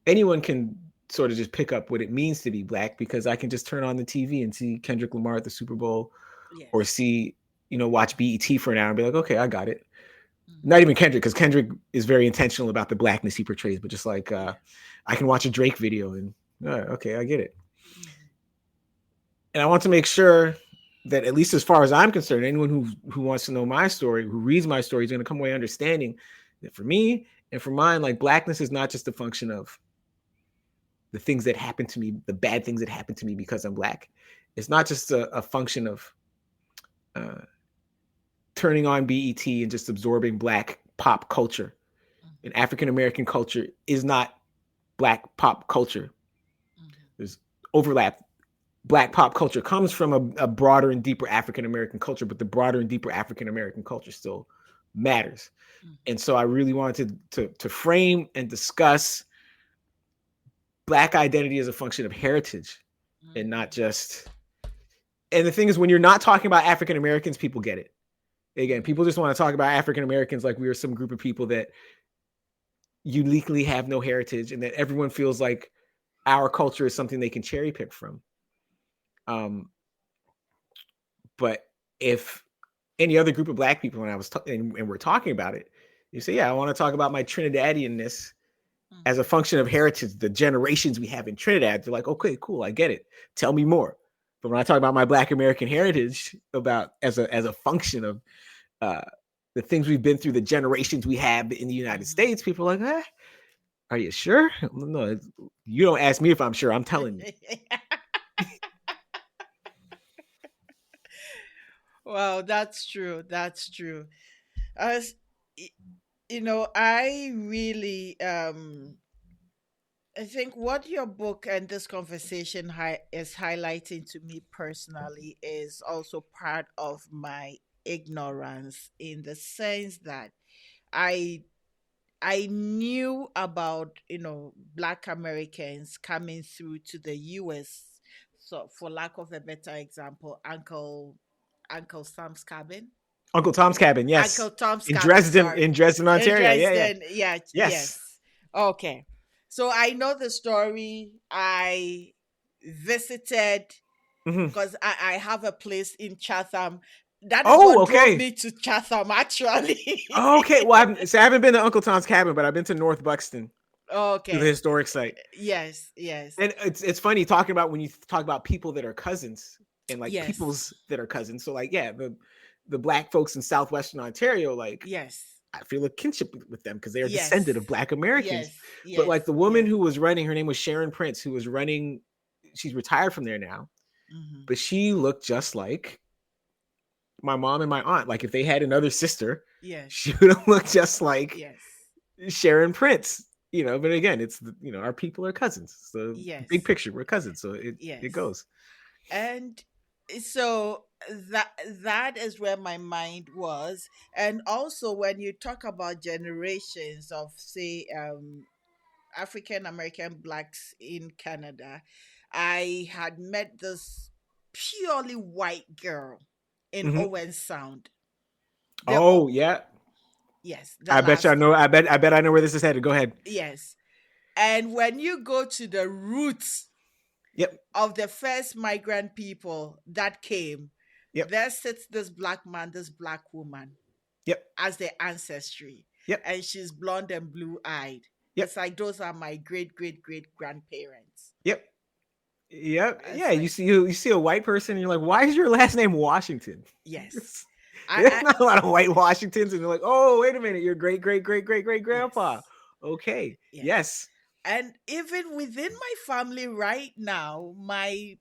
anyone can sort of just pick up what it means to be Black, because I can just turn on the TV and see Kendrick Lamar at the Super Bowl, or Yes. see, watch BET for an hour and be like, okay, I got it. Mhm. Not even Kendrick, because Kendrick is very intentional about the blackness he portrays, but just like Yeah. I can watch a Drake video and okay, I get it. Mhm. And I want to make sure that at least as far as I'm concerned, anyone who wants to know my story, who reads my story, is going to come away understanding that for me and for mine, like blackness is not just a function of the things that happen to me, the bad things that happen to me because I'm black. It's not just a function of uh, turning on BET and just absorbing black pop culture. Mhm. And African American culture is not black pop culture. Mhm. There's overlap. Black pop culture comes from a broader and deeper African American culture, but the broader and deeper African American culture still matters. Mhm. And so I really wanted to frame and discuss black identity as a function of heritage and not Mhm. just. And the thing is, when you're not talking about African Americans, people get it. Again, Mhm. people just want to talk about African Americans like we are some group of people that uniquely have no heritage and that everyone feels like our culture is something they can cherry pick from. Um, but if any other group of black people, when I was and we're talking about it, you say, "Yeah, I want to talk about my Trinidadianness as a Mhm. function of heritage, the generations we have in Trinidad." They're like, "Okay, cool, I get it. Tell me more." But when I talk about my Black American heritage, about as a function of uh, the things we've been through, the generations we have in the United Mhm. States, people are like, "Are you sure?" No, you don't ask me if I'm sure. I'm telling you. Wow, that's true. That's true. As y- I really I think what your book and this conversation is highlighting to me personally is also part of my ignorance, in the sense that I I knew about, Black Americans coming through to the US. So, for lack of a better example, Uncle Sam's cabin. Uncle Tom's Cabin, Uncle yes, Tom's cabin, sorry. In Dresden, In Ontario. Yeah, yeah, Dresden, yeah, yes. yes. Okay. So I know the story. I visited, Hmm. because I have a place in Chatham. That is Oh, what drove okay. me to Chatham, actually. Okay, well, I haven't been to Uncle Tom's Cabin, but I've been to North Buxton, to the Okay. historic site. Yes, yes, And it's funny talking about when you talk about people that are cousins and like yes, peoples that are cousins. So like, yeah, the black folks in southwestern Ontario, like yes, I feel a kinship with them because they are yes, descended of black Americans. yes, But yes, like the woman yes. who was running, her name was Sharon Prince, who was running. She's retired from there now, Hmm. but she looked just like my mom and my aunt. Like if they had another sister, Yes, she would have looked just like yes, Sharon Prince. But again, it's our people are cousins. So big yes, picture, we're cousins. So it yes. goes. And so that is where my mind was. And also, when you talk about generations of, say, African American blacks in Canada, I had met this purely white girl in Hmm. Owen Sound. The Oh yeah, Yes, the I bet you I last know. name. I bet I know where this is headed. Go ahead. Yes. And when you go to the roots Yep. of the first migrant people that came, Yep. there sits this black man, this black woman Yep. as their ancestry. Yep. And she's blonde and blue eyed. It's Yep. like those are my great great great grandparents. Yep. Yep. Yeah. It's You like, see you see a white person and you're like, why is your last name Washington? yes. There's I not a lot of white Washingtons, and they're like, oh, wait a minute, your great great great great great grandpa. Yes. Okay. Yes. Yes. And even within my family right now, my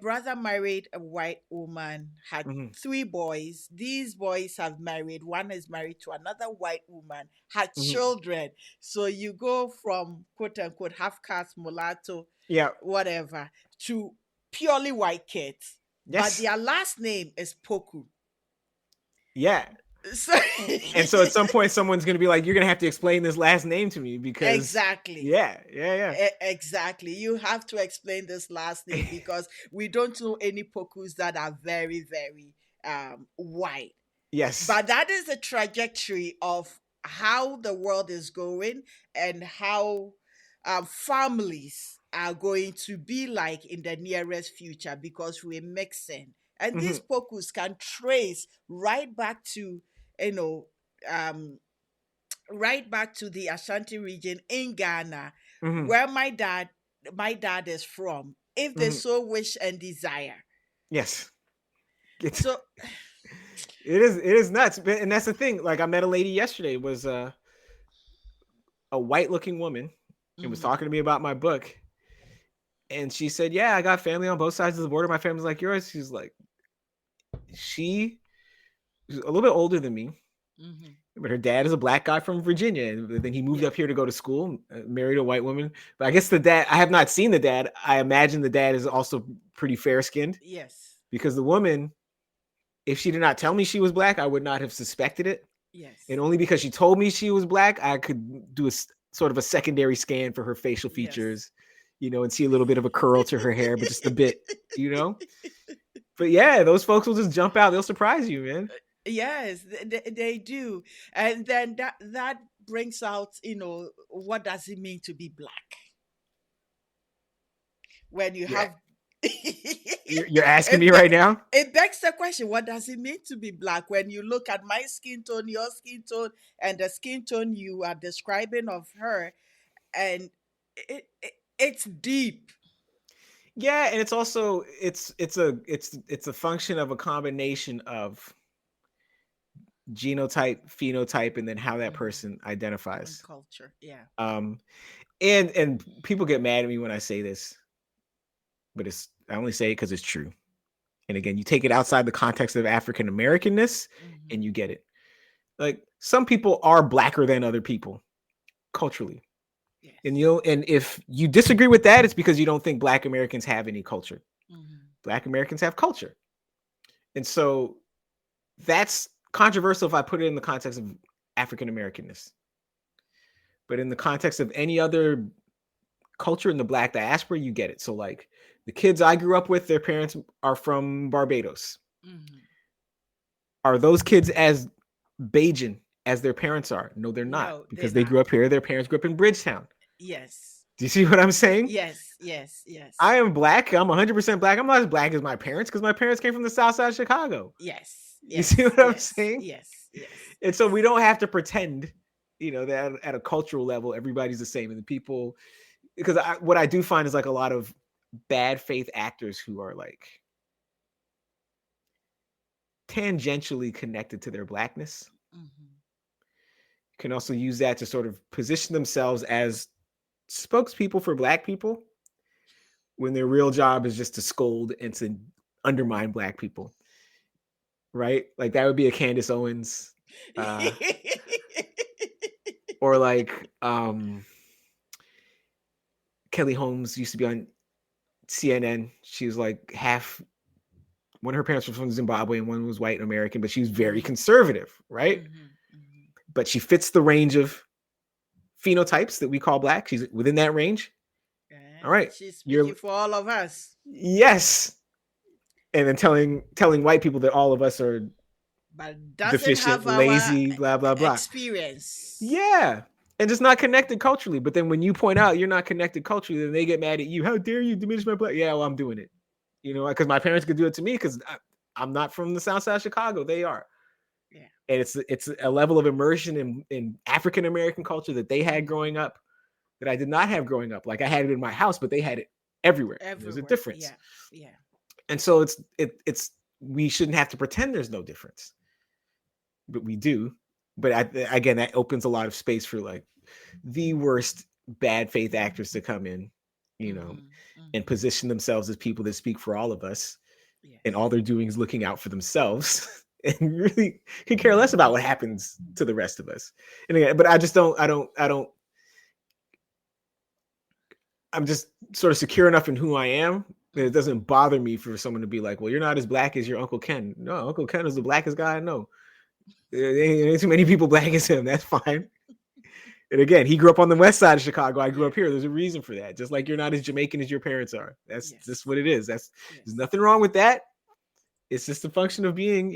brother married a white woman, had Hmm. 3 boys. These boys have married, one is married to another white woman, had Hmm. children. So you go from quote unquote half caste mulatto, Yeah. whatever, to purely white kids, but Yes. their last name is Poku. Yeah. So And so at some point, someone's going to be like, you're going to have to explain this last name to me because, exactly. yeah, yeah, Exactly. You have to explain this last yeah. name, because we don't know any Pokus that are very, very white. Yes. But that is the trajectory of how the world is going, and how families are going to be like in the nearest future, because we're mixing. And Hmm. these pokus can trace right back to, you know, um, right back to the Ashanti region in Ghana, Hmm. where my dad is from, if they Hmm. so wish and desire. Yes. It's, So, it is nuts. And that's the thing. Like I met a lady yesterday, was a white looking woman, and was mhm, talking to me about my book. And she said, "Yeah, I got family on both sides of the border. My family's like yours." She's like, she's a little bit older than me, mhm, but her dad is a black guy from Virginia, and then he moved yeah, up here to go to school, married a white woman. But I guess the dad, I have not seen the dad. I imagine the dad is also pretty fair skinned, yes, because the woman, if she did not tell me she was black, I would not have suspected it. And yes, only because she told me she was black, I could do a sort of a secondary scan for her facial yes. features, and see a little bit of a curl to her hair, but just a bit, you know. But yeah, those folks will just jump out. They'll surprise you, man. Yes, they do. And then that brings out, what does it mean to be black when you You're have you're asking me it, right now. it begs the question, what does it mean to be black when you look at my skin tone, your skin tone, and the skin tone you are describing of her, and it's deep. Yeah, and it's also it's a function of a combination of genotype, phenotype, and then how that Hmm. person And identifies. culture, yeah. Um, and people get mad at me when I say this, but I only say it because it's true. And again, you take it outside the context of African Americanness, and Hmm. you get it. Like some people are blacker than other people culturally, and Yes. and if you disagree with that, it's because you don't think Black Americans have any culture. Hmm. Black Americans have culture, and so that's controversial if I put it in the context of African Americanness. But in the context of any other culture in the Black diaspora, you get it. So like the kids I grew up with, their parents are from Barbados. Hmm. Are those kids as Bajan as their parents are? No, they're not, No, they're because they not. grew up here. Their parents grew up in Bridgetown. Yes. Do you see what I'm saying? Yes, yes, I yes. am black. I'm 100% black. I'm not as black as my parents because my parents came from the south side of Chicago. Yes, You see yes, what I'm yes, saying? yes, yes, And so we don't have to pretend, that at a cultural level, everybody's the same. And the people, because what I do find is like a lot of bad faith actors who are like tangentially connected to their blackness hmm can also use that to sort of position themselves as spokespeople for black people when their real job is just to scold and to undermine black people, right? Like that would be a Candace Owens, uh, or like Kelly Holmes used to be on CNN. She was like half. One of her parents was from Zimbabwe and one was white American, but she was very hmm conservative, right? hmm hmm But she fits the range of phenotypes that we call black. She's within that range. All right, She's speaking you're for all of us, yes, and then telling white people that all of us are but doesn't deficient, have our lazy, blah blah blah. experience. Yeah, and just not connected culturally. But then when you point out you're not connected culturally, then they get mad at you. How dare you diminish my black? Yeah, well, I'm doing it. Because my parents could do it to me because I'm not from the South Side of Chicago. They are, Yeah. and it's a level of immersion in African American culture that they had Hmm. growing up that I did not have growing up. Like I had it in my house, but they had it everywhere. There's a Everywhere. difference, Yeah. Yeah. and so it's we shouldn't have to pretend there's no difference, but we do. But again, that opens a lot of space for like the worst bad faith actors to come in, Hmm. and hmm position themselves as people that speak for all of us, and Yes. all they're doing is looking out for themselves and really can care less about what happens to the rest of us. And again, but I just don't, I don't, I'm just sort of secure enough in who I am that it Hmm. doesn't bother me for someone to be like, well, you're not as black as your Uncle Ken. No, Uncle Ken is the blackest guy I know. There ain't too many people black as him. That's fine. And again, he grew up on the west side of Chicago. I grew Yeah. up here. There's a reason for that. Just like you're not as Jamaican as your parents are. That's just Yes. what it is. There's Yes. nothing wrong with that. It's just a function of being,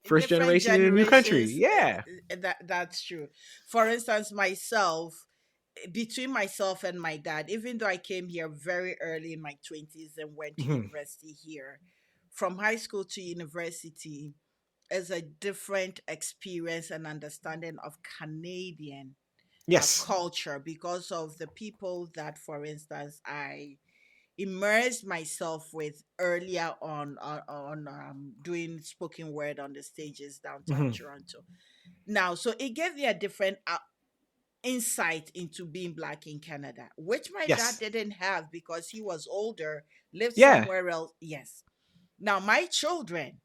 first Different generation in a new country. generations. Yeah. That's true. For instance, myself, between myself and my dad, even though I came here very early in my 20s and went to Mhm. university here, from high school to university is a different experience and understanding of Canadian Yes. culture because of the people that, for instance, I immersed myself with earlier on doing spoken word on the stages downtown Hmm. Toronto. Now, so it gave me a different insight into being black in Canada, which my dad Yes. didn't have because he was older, lived Yeah. somewhere else. Yes. Now, my children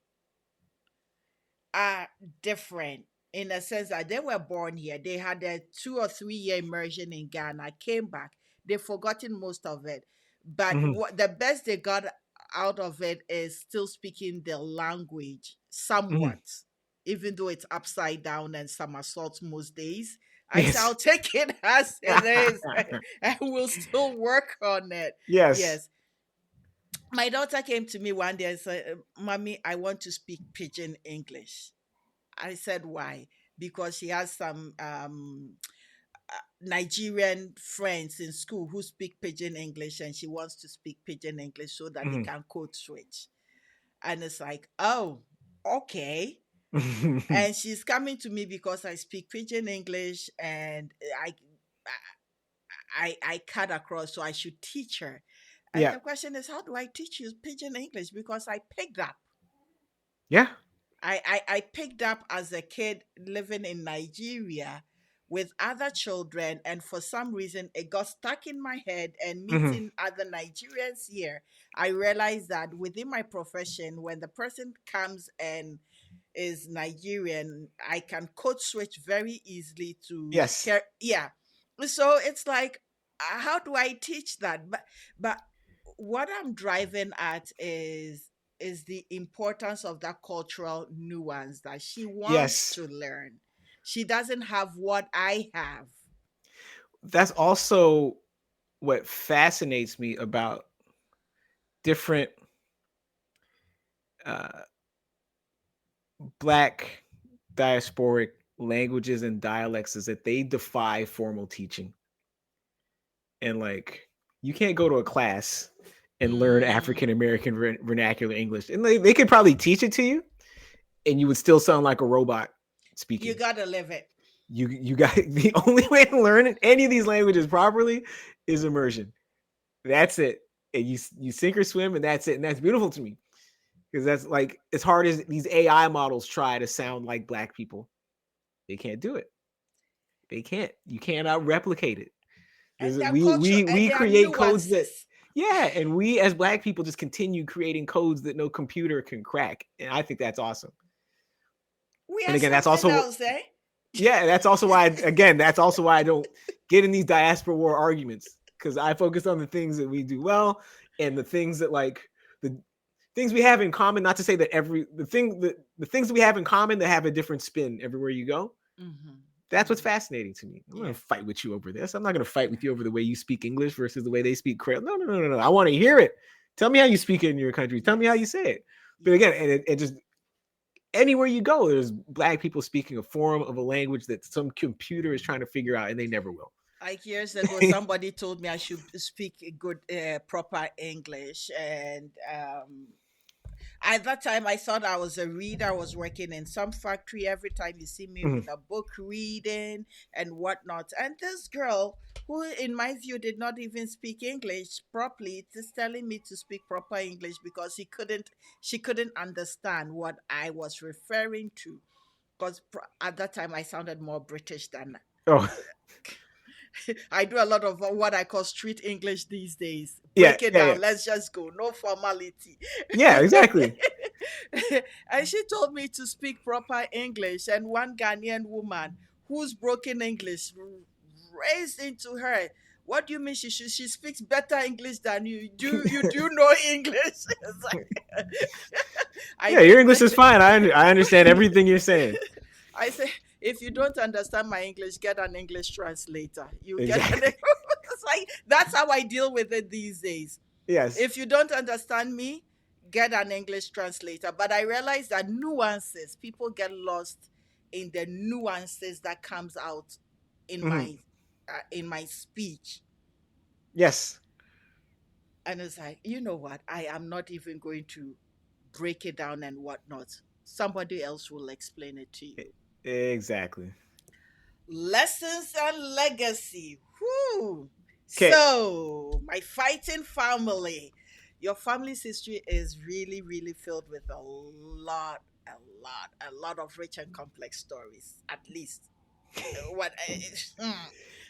are different in a sense that they were born here. They had a 2 or 3 year immersion in Ghana, came back. They've forgotten most of it. But Hmm. what the best they got out of it is still speaking their language Hmm. somewhat, even though it's upside down and somersaults most days. I say, Yes. I'll take it as it is and we'll still work on it. Yes. Yes. My daughter came to me one day and said, Mommy, I want to speak pidgin English. I said, why? Because she has some Nigerian friends in school who speak pidgin English and she wants to speak pidgin English so that they Hmm. can code switch. And it's like, oh, okay. And she's coming to me because I speak pidgin English and I cut across, so I should teach her. And Yeah. the question is, how do I teach you pidgin English? Because I picked up. Yeah. I picked up as a kid living in Nigeria with other children, and for some reason it got stuck in my head. And Hmm. meeting other Nigerians here, I realized that within my profession, when the person comes and is Nigerian, I can code switch very easily to Yes. yeah. So it's like, how do I teach that? But what I'm driving at is the importance of that cultural nuance that she wants Yes. to learn. She doesn't have what I have. That's also what fascinates me about different uh, black diasporic languages and dialects is that they defy formal teaching. And like, you can't go to a class and learn Mm, African American vernacular English, and they could probably teach it to you, and you would still sound like a robot you speaking. gotta live it. You got the only way to learn any of these languages properly is immersion. That's it. And you sink or swim, and that's it. And that's beautiful to me because that's like as hard as these AI models try to sound like black people, they can't do it. They can't. You cannot replicate it. And their We culture we and we their create codes that, nuances. yeah, and we as black people just continue creating codes that no computer can crack, and I think that's awesome. We And are again, that's something also, else, eh? yeah, that's also why again, that's also why I don't get in these diaspora war arguments because I focus on the things that we do well and the things that like the things we have in common. Not to say that the things that we have in common that have a different spin everywhere you go. Mm-hmm. That's what's Mm-hmm. fascinating to me. I'm going to Yes. fight with you over this. I'm not going to fight with you over the way you speak English versus the way they speak Creole. No, no, no, no, no. I want to hear it. Tell me how you speak it in your country. Tell me how Yes. you say it. But again, Yes. and it just anywhere you go, there's black people speaking a form of a language that some computer is trying to figure out, and they never will. Like years ago, somebody told me I should speak a good, proper English, and at that time I thought I was a reader. I was working in some factory. Every time you see me Mhm. with a book reading and whatnot, and this girl who, in my view, did not even speak English properly, is telling me to speak proper English because she couldn't understand what I was referring to. Because at that time I sounded more British than Oh, I do a lot of what I call street English these days. yeah, Break it yeah, yeah, down. Let's just go. No formality. yeah, exactly. And she told me to speak proper English. And one Ghanaian woman whose broken English raised into her. What do you mean she speaks better English than you? Do you know English? It's like, I Yeah, your mean, English is fine. I understand everything you're saying. I say, if you don't understand my English, get an English translator. You get an. Exactly. It's like that's how I deal with it these days. Yes. If you don't understand me, get an English translator. But I realize that nuances, people get lost in the nuances that comes out Mhm. in my speech, Yes. and it's like, you know what? I am not even going to. break it down and whatnot. Somebody else will explain it to you. Exactly. Lessons and legacy. Whoo. Okay. So, my fighting family. Your family's history is really, really filled with a lot of rich and complex stories. At least, what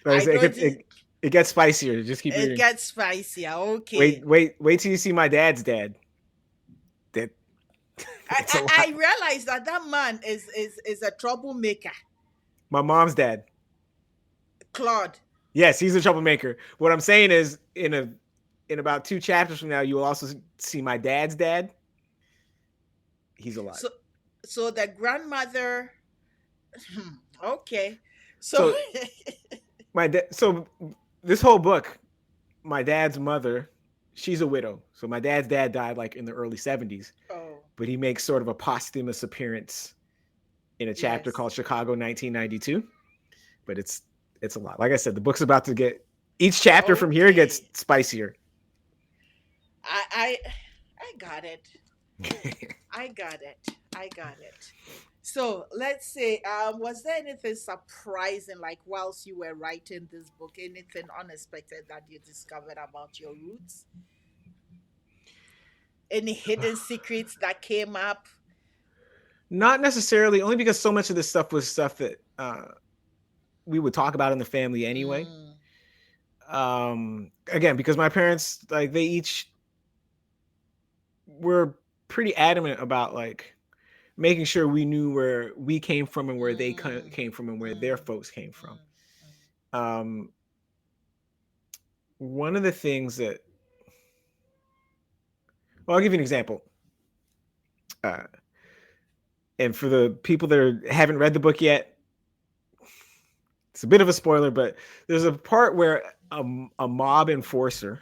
Like I I said, don't. it gets spicier. Just keep It reading. gets spicier. Okay. Wait till you see my dad's dad. That I, it's a I, lot. I realize that that man is a troublemaker. My mom's dad. Claude. Yes, he's a troublemaker. What I'm saying is, in about 2 chapters from now, you will also see my dad's dad. He's a lot. So so the grandmother. Okay. So So so this whole book, my dad's mother, she's a widow. So my dad's dad died like in the early 70s, oh but he makes sort of a posthumous appearance in a chapter yes. called Chicago 1992. But it's a lot. Like I said, the book's about to get each chapter from here gets Okay. spicier. I I I got it. I got it. I got it. So let's say, was there anything surprising, like whilst you were writing this book, anything unexpected that you discovered about your roots? Any hidden secrets that came up? Not necessarily, only because so much of this stuff was stuff that we would talk about in the family anyway. Mm, Again, because my parents, like, they each were pretty adamant about like making sure we knew where we came from and where they mm, came from and where their mm, folks came from. mm, Um, One of the things that, well, I'll give you an example. Uh, and for the people that haven't read the book yet, it's a bit of a spoiler, but there's a part where a mob enforcer,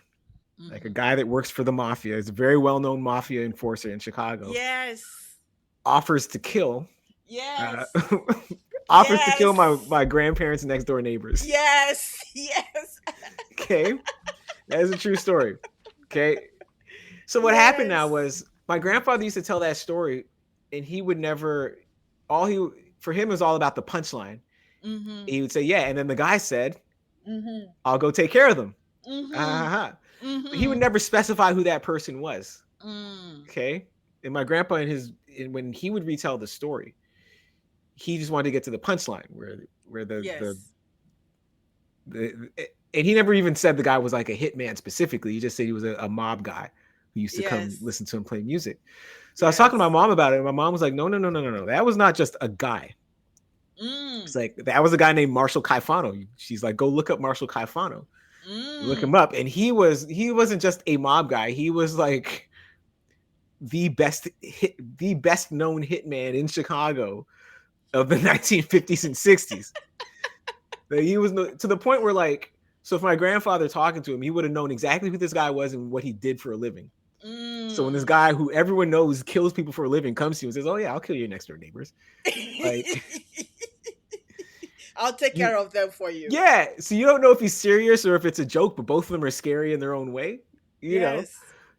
mm, like a mm. guy that works for the mafia, is a very well-known mafia enforcer in Chicago, Yes. offers to kill, uh, Yes. offers to kill Yes. my grandparents' next door neighbors. Yes. Yes. Okay, that is a true story. Okay, so what happened now Yes. was my grandfather used to tell that story, and he would never. All he For him was all about the punchline. Mm-hmm. He would say, "Yeah," and then the guy said, Mm-hmm. "I'll go take care of them." Mm-hmm. Uh-huh. But he would Mm-hmm. never specify who that person was. Mm. Okay, and my grandpa when he would retell the story, he just wanted to get to the punchline where Yes. the and he never even said the guy was like a hitman specifically. He just said he was a mob guy who used to come Yes. listen to him play music. So I was talking to my Yes. mom about it, and my mom was like, "No, no, no, no, no, no. That was not just a guy. It's Mm. like that was a guy named Marshall Caifano." She's like, "Go look up Marshall Caifano. Look him Mm. up." And he wasn't just a mob guy. He was like the best known hitman in Chicago of the 1950s and 60s. He was to the point where, like, so if my grandfather talking to him, he would have known exactly who this guy was and what he did for a living. So when this Mm. guy who everyone knows kills people for a living comes to you and says, "Oh yeah, I'll kill your next door neighbors," like, I'll take you, care of them for you. yeah. So you don't know if he's serious or if it's a joke, but both of them are scary in their own way, you know. Yes.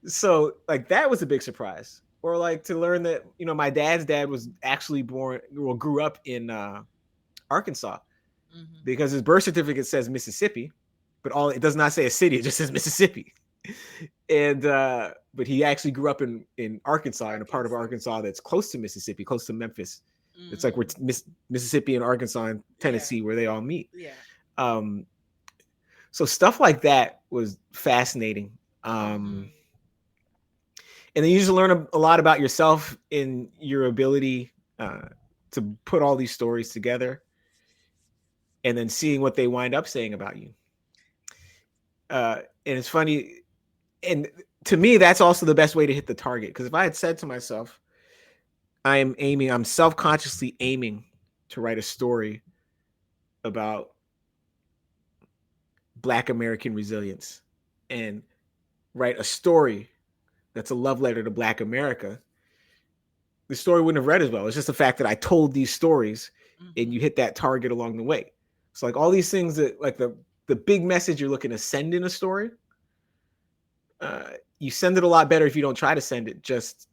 So like that was a big surprise. Or like to learn that my dad's dad was actually grew up in Arkansas, Mm-hmm. because his birth certificate says Mississippi, but all it does not say a city; it just says Mississippi. And but he actually grew up in Arkansas, in a part of Arkansas. Arkansas that's close to Mississippi, close to Memphis. It's like where Mm. Mississippi and Arkansas and Yeah. Tennessee, where they all meet. Yeah. Um, so stuff like that was fascinating. Mm-hmm. And then you just learn a lot about yourself in your ability to put all these stories together, and then seeing what they wind up saying about you. And it's funny, and to me, that's also the best way to hit the target. Because if I had said to myself, I'm self-consciously aiming to write a story about Black American resilience and write a story that's a love letter to Black America, the story wouldn't have read as well. It's just the fact that I told these stories and Mm-hmm. you hit that target along the way. So like all these things that like the big message you're looking to send in a story, you send it a lot better if you don't try to send it just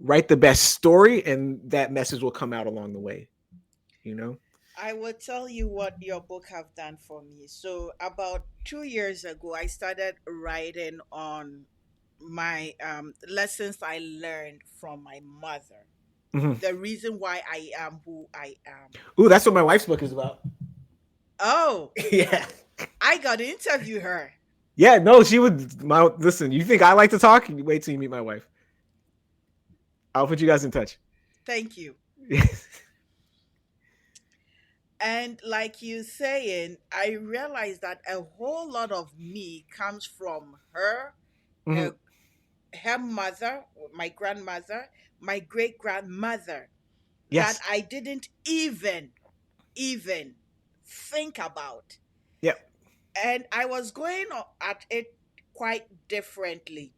write the best story, and that message will come out along the way. You know. I will tell you what your book have done for me. So about 2 years ago, I started writing on my lessons I learned from my mother. Mm-hmm. The reason why I am who I am. Ooh, that's what my wife's book is about. Oh, Yeah. I got to interview her. Yeah, no, she would. Listen, you think I like to talk? Wait till you meet my wife. I'll put you guys in touch. Thank you. And like you saying, I realized that a whole lot of me comes from her, Hmm. uh, her mother, my grandmother, my great grandmother, that Yes. I didn't even think about. Yep. And I was going at it quite differently.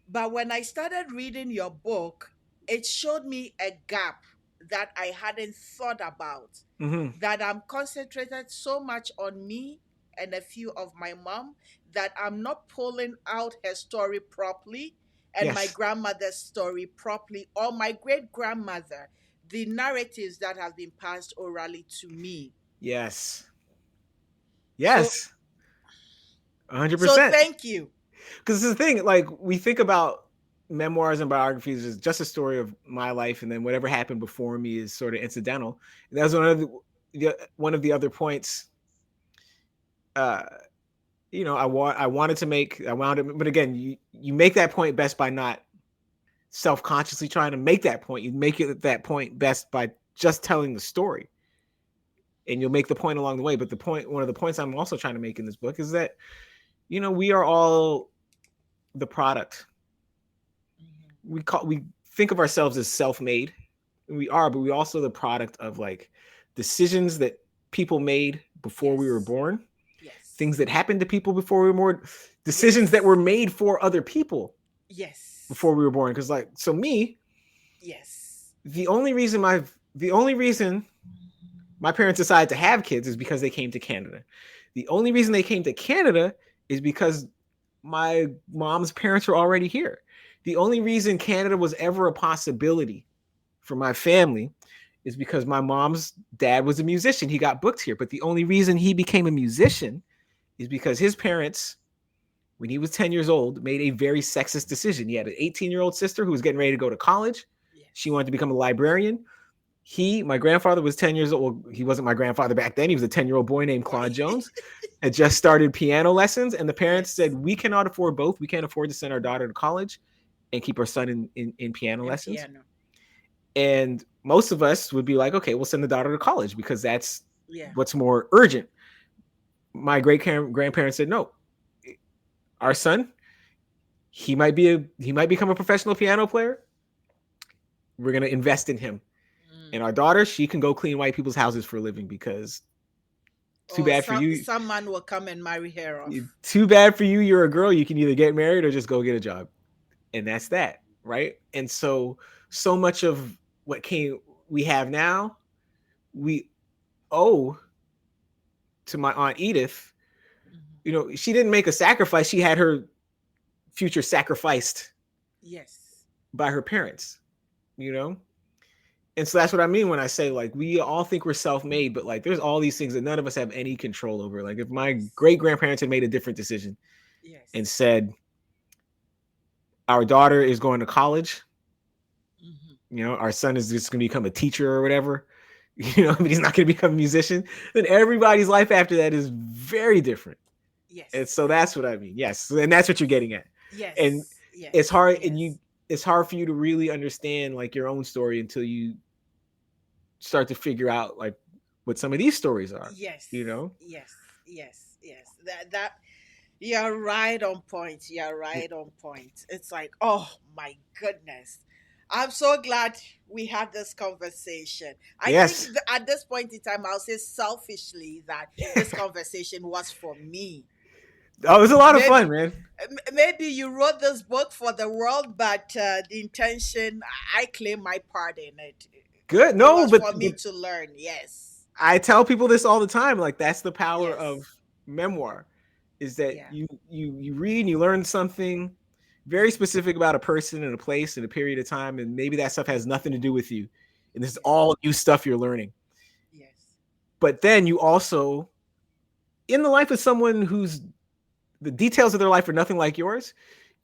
But when I started reading your book, it showed me a gap that I hadn't thought about. Hmm. That I'm concentrated so much on me and a few of my mom that I'm not pulling out her story properly and my Yes. grandmother's story properly or my great grandmother, the narratives that have been passed orally to me. Yes. So Yes. 100%. so Because thank you. this is the thing. Like we think about memoirs and biographies as just a story of my life, and then whatever happened before me is sort of incidental. And that was one of the other points. Uh, I wanted to make. I wound up, but again, you make that point best by not self-consciously trying to make that point. You make it that point best by just telling the story, and you'll make the point along the way. But one of the points I'm also trying to make in this book is that we are all the product. Mhm. We think of ourselves as self-made, and we are, but we also the product of like decisions that people made before we were Yes. born, Yes. things that happened to people before we were born, decisions that Yes. were made for other people Yes. before we were born. Because like, so me, Yes. the only reason my parents decided to have kids is because they came to Canada. The only reason they came to Canada is because my mom's parents were already here. The only reason Canada was ever a possibility for my family is because my mom's dad was a musician. He got booked here. But the only reason he became a musician is because his parents, when he was 10 years old, made a very sexist decision. He had an 18-year-old sister who was getting ready to go to college. She Yes. wanted to become a librarian. My grandfather was 10 years old. Well, he wasn't my grandfather back then. He was a 10-year-old boy named Claude Boy. Jones, had just started piano lessons. And the parents said, Yes. we cannot afford both. We can't afford to send our daughter to college and keep our son in piano And lessons. piano. And most of us would be like, okay, we'll send the daughter to college because that's Yeah. what's more urgent. My great grandparents said, no, our son, he might become a professional piano player. We're going to invest in him. And Mm. our daughter, she can go clean white people's houses for a living because too Or bad for you. some man will come and marry her off. Too bad for you. You're a girl. You can either get married or just go get a job. And that's that. Right. And so much of what we have now, we owe to my aunt Edith. Mhm. She didn't make a sacrifice. She had her future sacrificed Yes. by her parents, you know? And so that's what I mean when I say like we all think we're self-made, but like there's all these things that none of us have any control over. Like if my Yes. great grandparents had made a different decision and Yes. said our daughter is going to college, Hmm. our son is just going to become a teacher or whatever, but he's not going to become a musician, then everybody's life after that is very different. And Yes. so that's what I mean. Yes, and that's what you're getting at. And Yes. it's Yes. hard, and Yes. it's hard for you to really understand like your own story until you start to figure out like what some of these stories are. Yes. You know? Yes. Yes. Yes. That you're right on point. You're right on point. It's like, oh my goodness. I'm so glad we had this conversation. I think Yes. at this point in time, I'll say selfishly that this conversation was for me. Oh, it was a lot of fun, Maybe, man. maybe you wrote this book for the world, but the intention, I claim my part in it. Good. It No, was for but me to learn. Yes. I tell people this all the time. Like that's the power of Yes. memoir, is that Yeah. you read and you learn something, very specific about a person and a place and a period of time, and maybe that stuff has nothing to do with you, and this is Yes. all new stuff you're learning. Yes. But then you also, in the life of someone who's the details of their life are nothing like yours,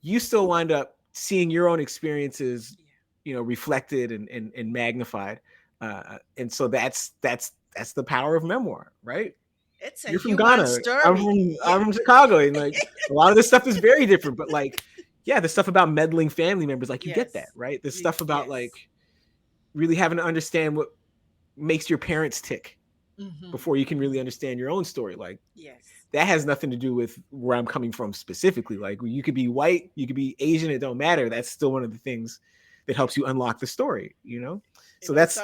you still wind up seeing your own experiences, Yeah. reflected and magnified. And so that's the power of memoir, right? It's a You're from human Ghana. I'm story. from Yeah. I'm from Chicago, and like a lot of this stuff is very different. But like, yeah, the stuff about meddling family members, like you get that, Yes. right? The You, stuff about yes. like really having to understand what makes your parents tick Mm-hmm. before you can Mm-hmm. really understand your own story. Like Yes. that has nothing to do with where I'm coming from specifically. Like you could be white, you could be Asian, it don't matter. That's still one of the things that Yeah. helps you unlock the story. You So know, so, that's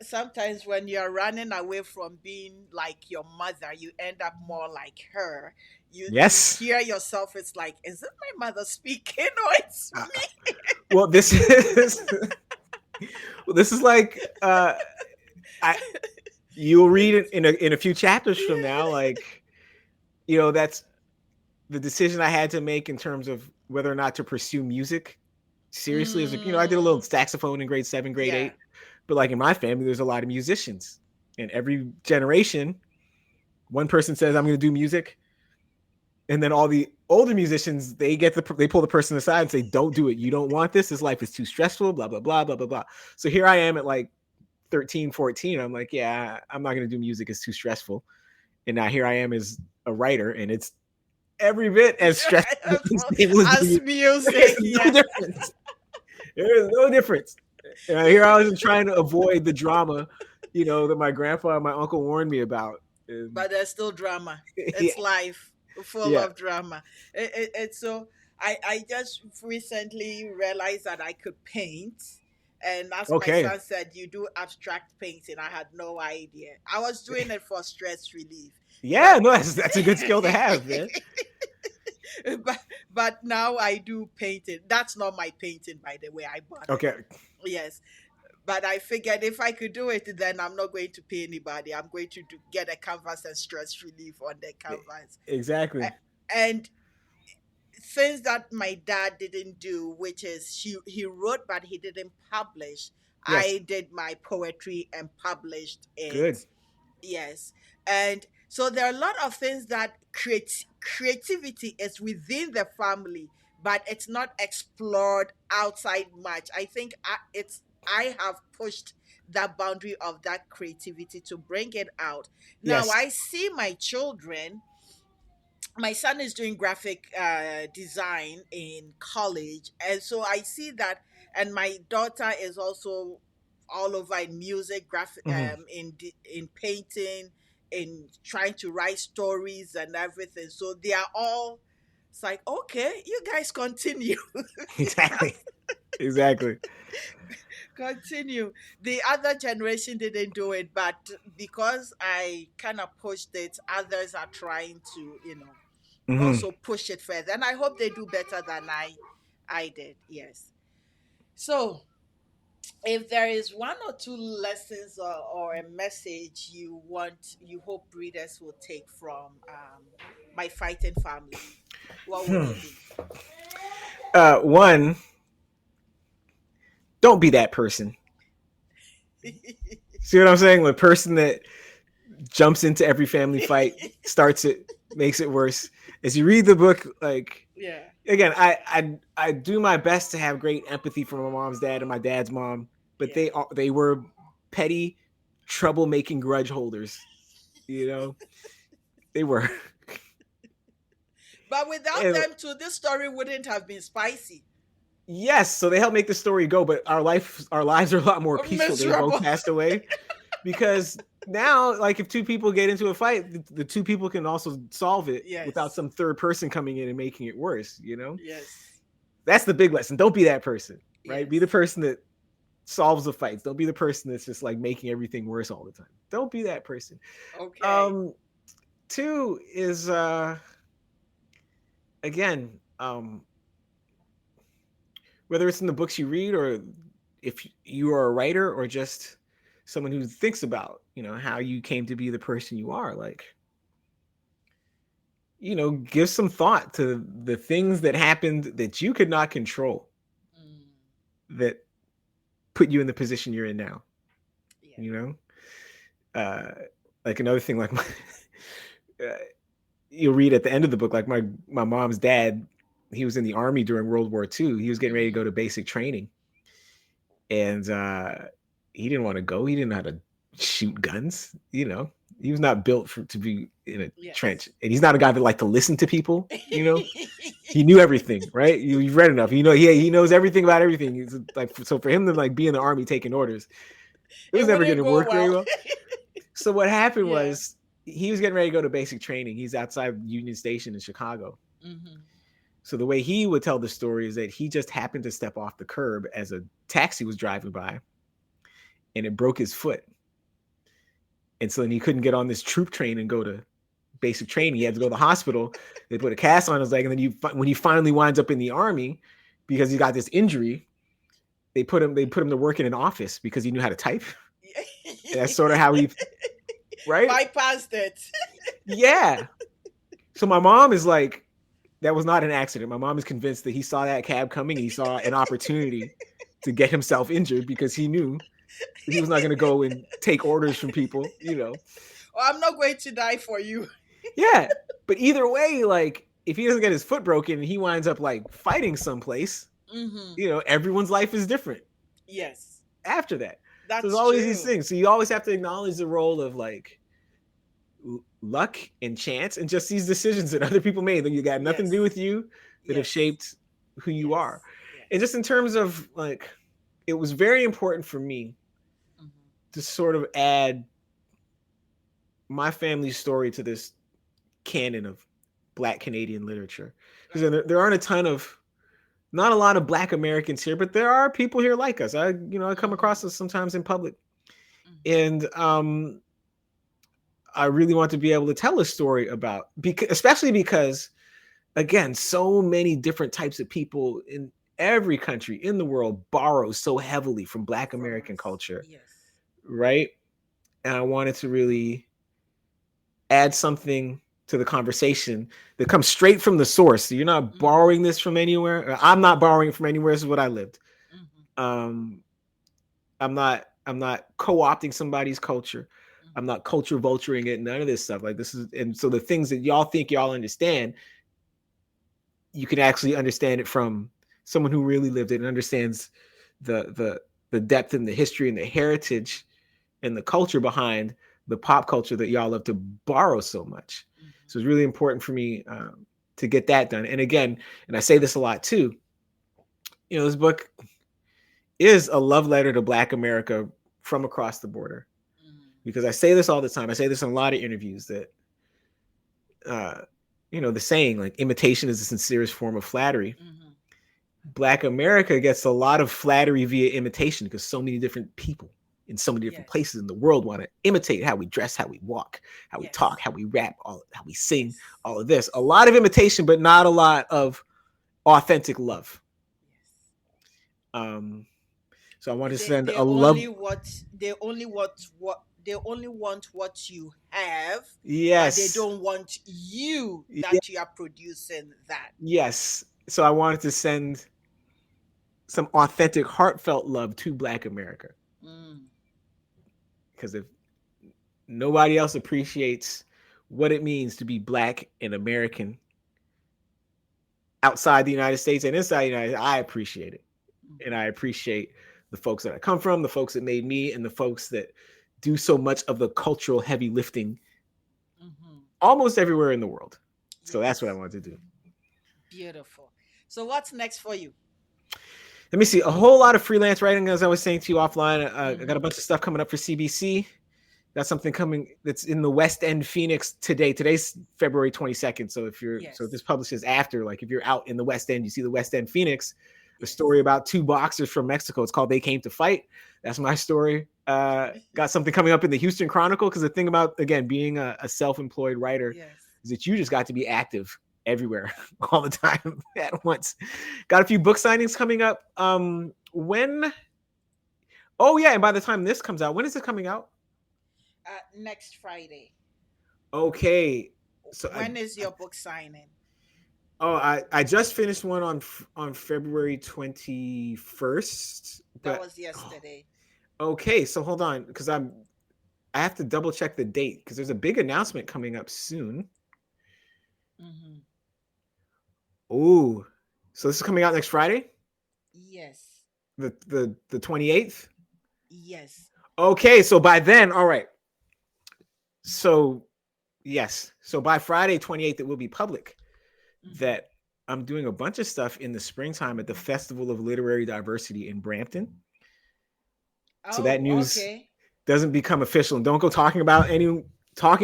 sometimes when you're running away from being like your mother, you end up more like her. You yes. hear yourself. It's like, is it my mother speaking or it's Uh, me? well, this is well, this is like I you'll read it It's in a few chapters from now. Like that's the decision I had to make in terms of whether or not to pursue music seriously. Is like I did a little mm, saxophone in grade 7, grade yeah. 8, but like in my family, there's a lot of musicians, and every generation, one person says I'm going to do music, and then all the older musicians they pull the person aside and say don't do it. You don't want this. This life is too stressful. Blah blah blah blah blah blah. So here I am at like 13, 14. I'm like, yeah, I'm not going to do music. It's too stressful. And now here I am as a writer, and it's every bit as stressful and stable as As doing music. There's music, no yeah. difference. There is no difference. And here I was trying to avoid the drama, that my grandpa and my uncle warned me about. And But there's still drama. yeah, It's life full yeah. of drama. It's so I just recently realized that I could paint. And as my Okay. son said, you do abstract painting. I had no idea. I was doing it for stress relief. Yeah, But no, that's a good skill to have, man. but but now I do painting. That's not my painting, by the way. I bought it. Okay. Yes, but I figured if I could do it, then I'm not going to pay anybody. I'm going to get a canvas and stress relief on the canvas. Exactly. And things that my dad didn't do, which is he wrote but he didn't publish. Yes. I did my poetry and published Good. it. Yes. And so there are a lot of things that creativity is within the family, but it's not explored outside much. I think I have pushed that boundary of that creativity to bring it out. Now Yes. I see my children. My son is doing graphic design in college, and so I see that. And my daughter is also all over in music, graphic, Hmm. in painting, in trying to write stories and everything. So they are all. It's like, okay, you guys continue. Exactly. Exactly. Continue. The other generation didn't do it, but because I kind of pushed it, others are trying to, Hmm. also push it further. And I hope they do better than I did. Yes. So if there is one or two lessons or a message you hope readers will take from my fighting family, what would it be? One, don't be that person. See what I'm saying? The person that jumps into every family fight, starts it, makes it worse. As you read the book, like Yeah. again, I do my best to have great empathy for my mom's dad and my dad's mom, but Yeah. they were petty, troublemaking grudge holders. You know, they were. But without And them too, this story wouldn't have been spicy. yes, so they help make the story go, but our lives are a lot more peaceful. They both Miserable. passed away because now, like, if two people get into a fight, the two people can also solve it without Yes. some third person coming in and making it worse. Yes. That's the big lesson. Don't be that person, right? Be the Yes. person that solves the fights. Don't be the person that's just like making everything worse all the time. Don't be that person. Okay. Um, Two is again, whether it's in the books you read or if you are a writer or just someone who thinks about how you came to be the person you are, like give some thought to the things that happened that you could not control, Mm. that put you in the position you're in now. Yeah. You know, uh, like another thing, like uh, you'll read at the end of the book, like my mom's dad, he was in the army during World War II. He was getting ready to Mm-hmm. go to basic training, and he didn't want to go. He didn't know how to shoot guns. He was not built to be in a trench, Yes. and he's not a guy that liked to listen to people. He knew everything, right? You've read enough. He knows everything about everything. He's like, so for him to like be in the army taking orders, it was It never going wouldn't to go work very well. well. So what happened Yeah. was he was getting ready to go to basic training. He's outside Union Station in Chicago. Mm-hmm. So the way he would tell the story is that he just happened to step off the curb as a taxi was driving by, and it broke his foot. And so then he couldn't get on this troop train and go to basic training. He had to go to the hospital. They put a cast on his leg, and then when he finally winds up in the army, because he got this injury, they put him to work in an office because he knew how to type. And that's sort of how he, right? Bypassed it. Yeah. So my mom is like, that was not an accident. My mom is convinced that he saw that cab coming and he saw an opportunity to get himself injured because he knew he was not going to go and take orders from people. Or I'm not going to die for you. Yeah. But either way, like, if he doesn't get his foot broken and he winds up like fighting someplace, Mm-hmm. everyone's life is different Yes, after that. So there's that's always these true. things. So you always have to acknowledge the role of like luck and chance and just these decisions that other people made that you got nothing to do Yes, with you, that have yes, shaped who you are. yes, And yes. just in terms of like, it was very important for me Mm-hmm. to sort of add my family's story to this canon of Black Canadian literature, because Right. there aren't a ton of, not a lot of Black Americans here, but there are people here like us. I come Mm-hmm. across us sometimes in public, Mm-hmm. and I really want to be able to tell a story about, because especially because, again, so many different types of people in every country in the world borrow so heavily from Black From American us. culture, Yes. right? And I wanted to really add something to the conversation that comes straight from the source. So you're not Mm-hmm. borrowing this from anywhere. I'm not borrowing from anywhere. This is what I lived. Mm-hmm. Um, I'm not co-opting somebody's culture. I'm Mm-hmm. not culture vulturing it. None of this stuff. Like, this is, and so the things that y'all think y'all understand, you can actually understand it from someone who really lived it and understands the depth and the history and the heritage and the culture behind the pop culture that y'all love to borrow so much. Mm-hmm. So it's really important for me to get that done. And again, and I say this a lot too, this book is a love letter to Black America from across the border. Mm-hmm. Because I say this all the time. I say this in a lot of interviews that, uh, the saying, like, imitation is the sincerest form of flattery. Mm-hmm. Black America gets a lot of flattery via imitation because so many different people in so many different Yes. places in the world want to imitate how we dress, how we walk, how we talk, Yes. how we rap, how we sing, Yes. all of this. A Yes. lot of imitation, but not a lot of authentic love. Yes. Um, so I want to They send they a love. only what they only want what you have, but they Yes. don't want you Yeah, that you are producing that. yes. So I wanted to send some authentic, heartfelt love to Black America, Mm. because if nobody else appreciates what it means to be Black and American outside the United States and inside the United States, I appreciate it. And Mm-hmm. I appreciate the folks that I come from, the folks that made me, and the folks that do so much of the cultural heavy lifting Mm-hmm. almost everywhere in the world. So that's what I Yes. wanted to do. Beautiful. So what's next for you? Let me see. A whole lot of freelance writing, as I was saying to you offline. I got a Mm-hmm. bunch of stuff coming up for CBC. Got something coming that's in the West End Phoenix today. Today's February 22nd. So if this Yes. publishes after, like, if you're out in the West End, you see the West End Phoenix, a Yes. story about two boxers from Mexico. It's called They Came to Fight. That's my story. Got something coming up in the Houston Chronicle, because the thing about, again, being a self-employed writer Yes. is that you just got to be active everywhere all the time at once. Got a few book signings coming up. When? Oh yeah, and by the time this comes out, when is it coming out? Next Friday. Okay. So When is your book signing? I just finished one on February 21st, That but was yesterday. okay, so hold on because I have to double check the date because there's a big announcement coming up soon. Mm-hmm. Ooh, so this is coming out next Friday, Yes. the 28th. Yes. Okay, so by then, all right. So yes, so by Friday 28th, it will be public Mm-hmm. that I'm doing a bunch of stuff in the springtime at the Festival of Literary Diversity in Brampton. So that Oh, news okay. doesn't become official, and don't go talking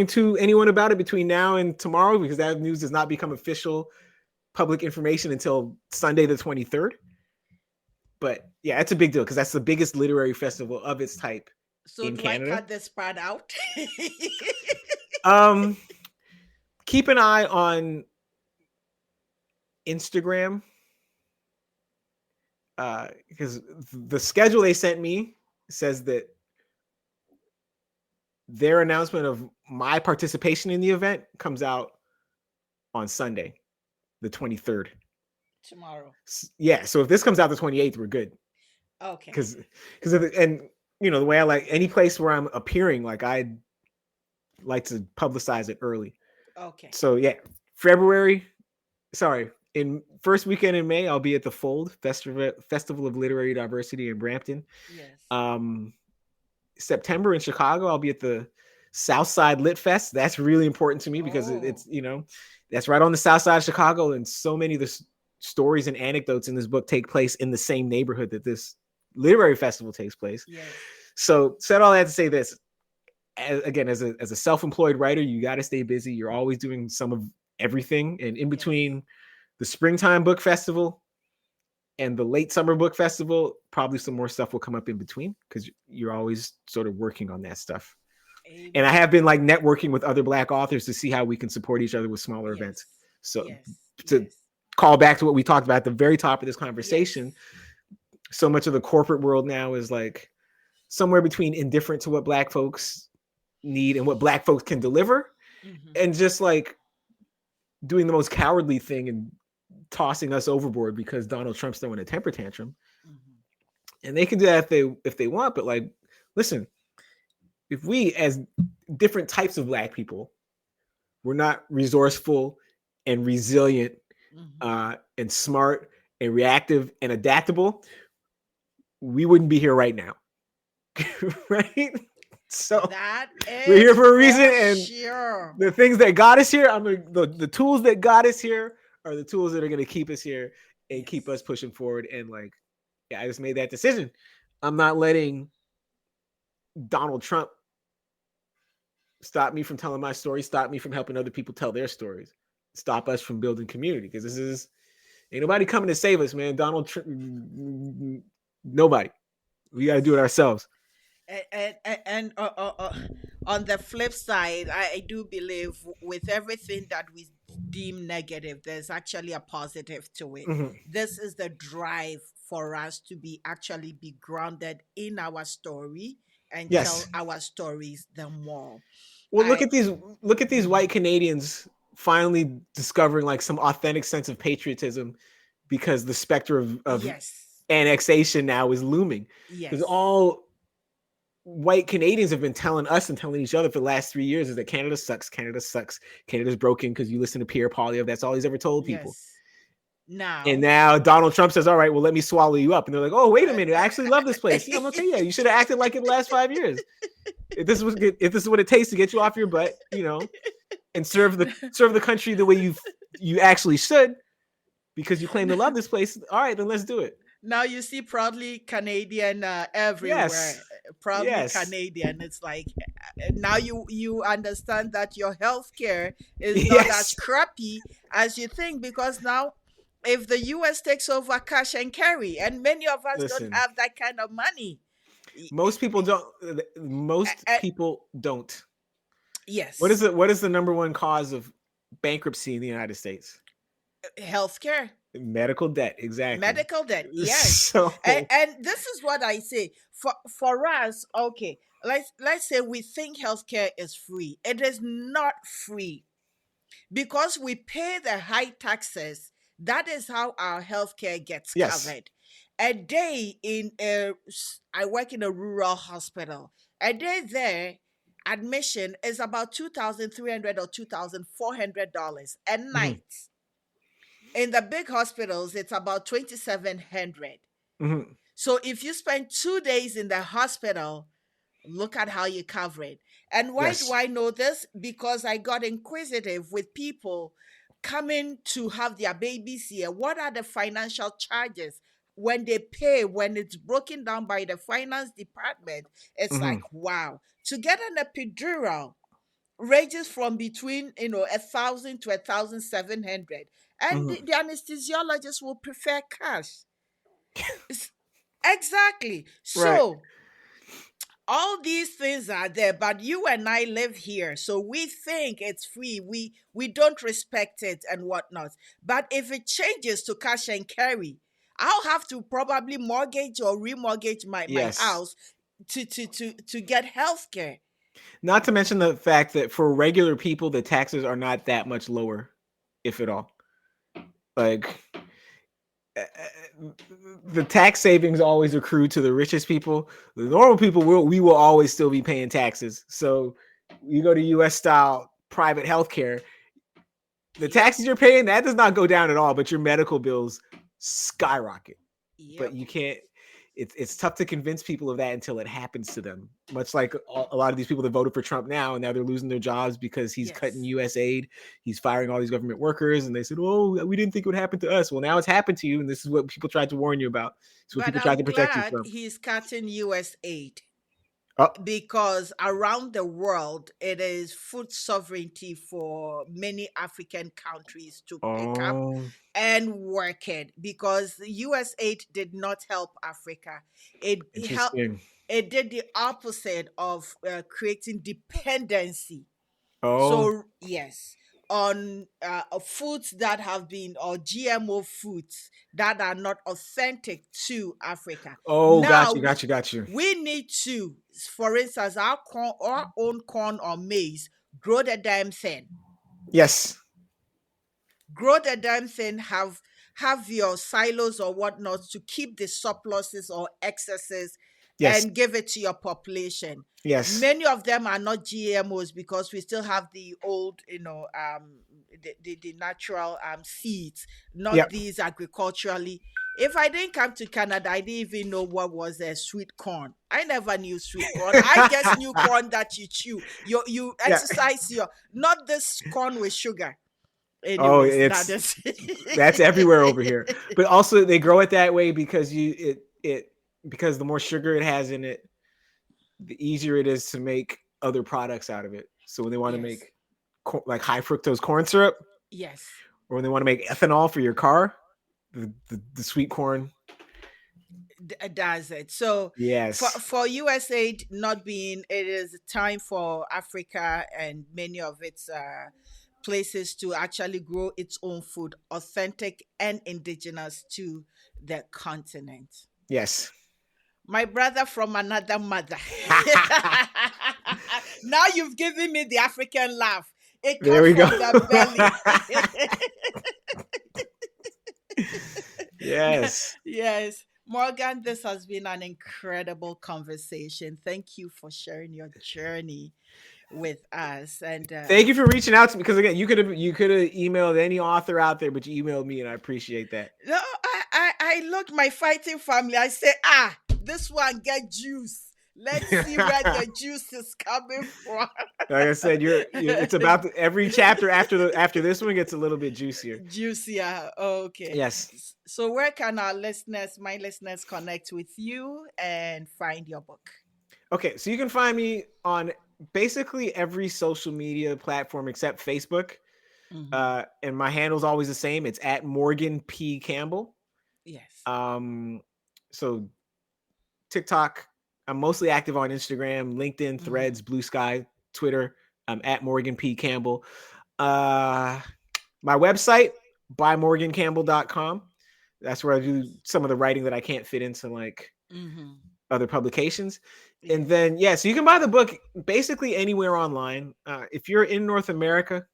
to anyone about it between now and tomorrow because that news does not become official public information until Sunday the 23rd. But yeah, it's a big deal because that's the biggest literary festival of its type So in do I Canada. cut this part out? Um, keep an eye on Instagram because the schedule they sent me says that their announcement of my participation in the event comes out on Sunday, the 23rd. Tomorrow. Yeah, so if this comes out the 28th, we're good. Okay. Because and you know the way I like any place where I'm appearing, like I like to publicize it early. Okay. So yeah, February. Sorry, in first weekend in May, I'll be at the Fold Festival of Literary Diversity in Brampton. Yes. Um, September in Chicago, I'll be at the Southside Lit Fest. That's really important to me because Oh, it's that's right on the South Side of Chicago, and so many of the stories and anecdotes in this book take place in the same neighborhood that this literary festival takes place. yes. So said all that to say this. Again, as a self-employed writer, you got to stay busy. You're always doing some of everything, and in Yes. between the springtime book festival and the late summer book festival, probably some more stuff will come up in between because you're always sort of working on that stuff. And I have Amen. been like networking with other Black authors to see how we can support each other with smaller events. Yes. So Yes. to Yes. call back to what we talked about at the very top of this Yes. conversation, so much of the corporate world now is like somewhere between indifferent to what Black folks need and what Black folks can deliver, Mm-hmm. and just like doing the most cowardly thing and tossing us overboard because Donald Trump's throwing a temper tantrum. Mm-hmm. And they can do that if they want, but like, listen, if we as different types of Black people were not resourceful and resilient Mm-hmm. and smart and reactive and adaptable, we wouldn't be here right now. Right? So That we're here is for a reason, for and sure. the things that got us here, the tools that got us here are the tools that are going to keep us here and keep us Yes. pushing forward. And like, yeah, I just made that decision. I'm not letting Donald Trump stop me from telling my story, stop me from helping other people tell their stories, stop us from building community. Because this is ain't nobody coming to save us, man. Nobody. We got to do it Yes. ourselves. And on the flip side, I do believe with everything that we deem negative, there's actually a positive to it. Mm-hmm. This is the drive for us to be actually be grounded in our story and tell Yes. our stories the more. Well, I look at these Mhm. white Canadians finally discovering like some authentic sense of patriotism because the specter of Yes. annexation now is looming. Because Yes. all white Canadians have been telling us and telling each other for the last 3 years is that Canada sucks, Canada sucks, Canada's broken because you listen to Pierre Poilievre. That's all he's ever told people. Yes. And Now, now Donald Trump says, "All right, well, let me swallow you up." And they're like, "Oh, wait a minute, I actually love this place." Yeah, I'm okay. Yeah, you should have acted like it the last 5 years. If this is what it takes to get you off your butt, and serve the country the way you actually should, because you claim to love this place. All right, then let's do it. now you see proudly Canadian everywhere. Yes, Proudly yes, Canadian. It's like now you understand that your healthcare is not as yes. crappy as you think, because now if the US takes over cash and carry, and many of us don't Listen, have that kind of money. most people don't. Most Uh, people don't. What is yes, it? What is the number one cause of bankruptcy in the United States? healthcare, Medical debt. Exactly. medical debt, yes. and, So and this is what I say for us. Okay, let's say we think healthcare is free. It is not free. Because we pay the high taxes, that is how our healthcare gets Yes. covered. A day I work in a rural hospital. A day there, admission is about $2,300 or $2,400 a Hmm. night. In the big hospitals, it's about 2,700. Hmm. So if you spend 2 days in the hospital, look at how you cover it. And why do Yes. I know this? Because I got inquisitive with people coming to have their babies here. What are the financial charges? When they pay, when it's broken down by the finance department, it's Hmm. like, wow. To get an epidural ranges from between 1,000 to 1,700, and Hmm. the anesthesiologist will prefer cash. Exactly. Right. So all these things are there, but you and I live here, so we think it's free. We don't respect it and whatnot. But if it changes to cash and carry, I'll have to probably mortgage or remortgage my Yes. house to get health care. Not to mention the fact that for regular people, the taxes are not that much lower, if at all. Like the tax savings always accrue to the richest people. The normal people we will always still be paying taxes. So you go to U.S. style private healthcare, the Yep. taxes you're paying that does not go down at all, but your medical bills skyrocket. But Yep. you can't. It's tough to convince people of that until it happens to them. Much like a lot of these people that voted for Trump now, and now they're losing their jobs because he's cutting Yes. U.S. aid, he's firing all these government workers, and they said, "Oh, we didn't think it would happen to us." Well, now it's happened to you, and this is what people tried to warn you about. It's what But people tried to I'm protect you glad from. he's cutting US aid, Oh, because around the world it is food sovereignty for many African countries to pick up oh, and work it, because the US aid did not help Africa. It helped. interesting. It did the opposite of creating dependency. Oh, So yes, on foods that have been, or GMO foods that are not authentic to Africa. oh, got Now you, got you, got you. we need to, for instance, our corn, our own corn or maize, grow the damn thing. Yes, Grow the damn thing. Have your silos or whatnot to keep the surpluses or excesses, yes, and give it to your population. yes. Many of them are not GMOs because we still have the old, the natural seeds, not Yep. these agriculturally. If I didn't come to Canada, I didn't even know what was a sweet corn. I never knew sweet corn. I just knew corn that you chew. You Yeah. exercise your, not this corn with sugar. Oh, Anyways, that it's is that's everywhere over here. But also they grow it that way because because the more sugar it has in it, the easier it is to make other products out of it. So when they want to yes, make like high fructose corn syrup, yes. or when they want to make ethanol for your car, the sweet corn. Does it. So Yes. for USAID not being, it is time for Africa and many of its places to actually grow its own food, authentic and indigenous to the continent. Yes. My brother from another mother. Now you've given me the African laugh. It There comes we go. from the belly. Yes. Yes. Morgan, this has been an incredible conversation. Thank you for sharing your journey with us. And Thank you for reaching out to me because again, you could have emailed any author out there, but you emailed me, and I appreciate that. no, I look my fighting family. I say, this one get juice. Let's see where the juice is coming from. Like I said, it's about every chapter after this one gets a little bit juicier. Juicier. Okay. Yes. So where can our listeners, my listeners, connect with you and find your book? Okay, so you can find me on basically every social media platform except Facebook. Mm-hmm. And my handle's always the same. It's at Morgan P. Campbell. Yes. Um, so TikTok, I'm mostly active on Instagram, LinkedIn, Mm-hmm. Threads, Blue Sky, Twitter. I'm at Morgan P. Campbell. Uh, my website, bymorgancampbell.com. That's where I do some of the writing that I can't fit into like Mm-hmm. other publications. And Yes. then, yeah, so you can buy the book basically anywhere online. If you're in North America,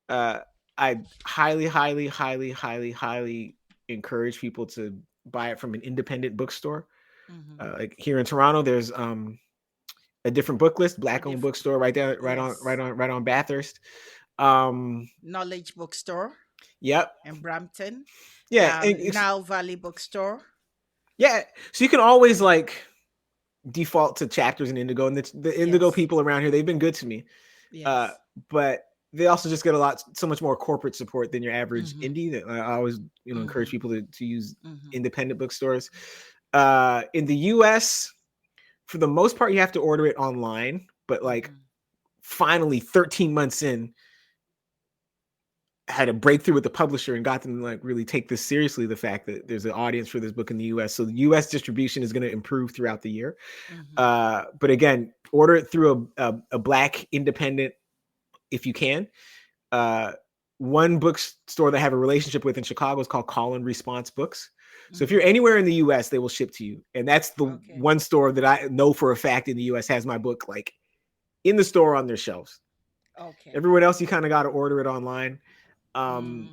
Uh, I highly, highly, highly, highly, highly encourage people to buy it from an independent bookstore. Mm-hmm. Like here in Toronto, there's a different book list, A black owned different, bookstore right there, yes. right on Bathurst. Um, Knowledge Bookstore yep, in Brampton. yeah, and Now Valley Bookstore. yeah. So you can always like default to chapters in Indigo, and the Indigo Yes. people around here, they've been good to me. Uh, Yes. but they also just get so much more corporate support than your average Mm-hmm. indie. That I always, encourage Mm-hmm. people to use Mm-hmm. independent bookstores. In the U.S., for the most part, you have to order it online. But like, Mm-hmm. finally, 13 months in, had a breakthrough with the publisher and got them to like really take this seriously. The fact that there's an audience for this book in the U.S., so the U.S. distribution is going to improve throughout the year. Mm-hmm. But again, order it through a black independent if you can. Uh, One bookstore that I have a relationship with in Chicago is called Call and Response Books. So if you're Mm-hmm. anywhere in the U.S., they will ship to you, and that's the Okay. one store that I know for a fact in the U.S. has my book like in the store on their shelves. Okay. Everyone else, you kind of got to order it online. Um,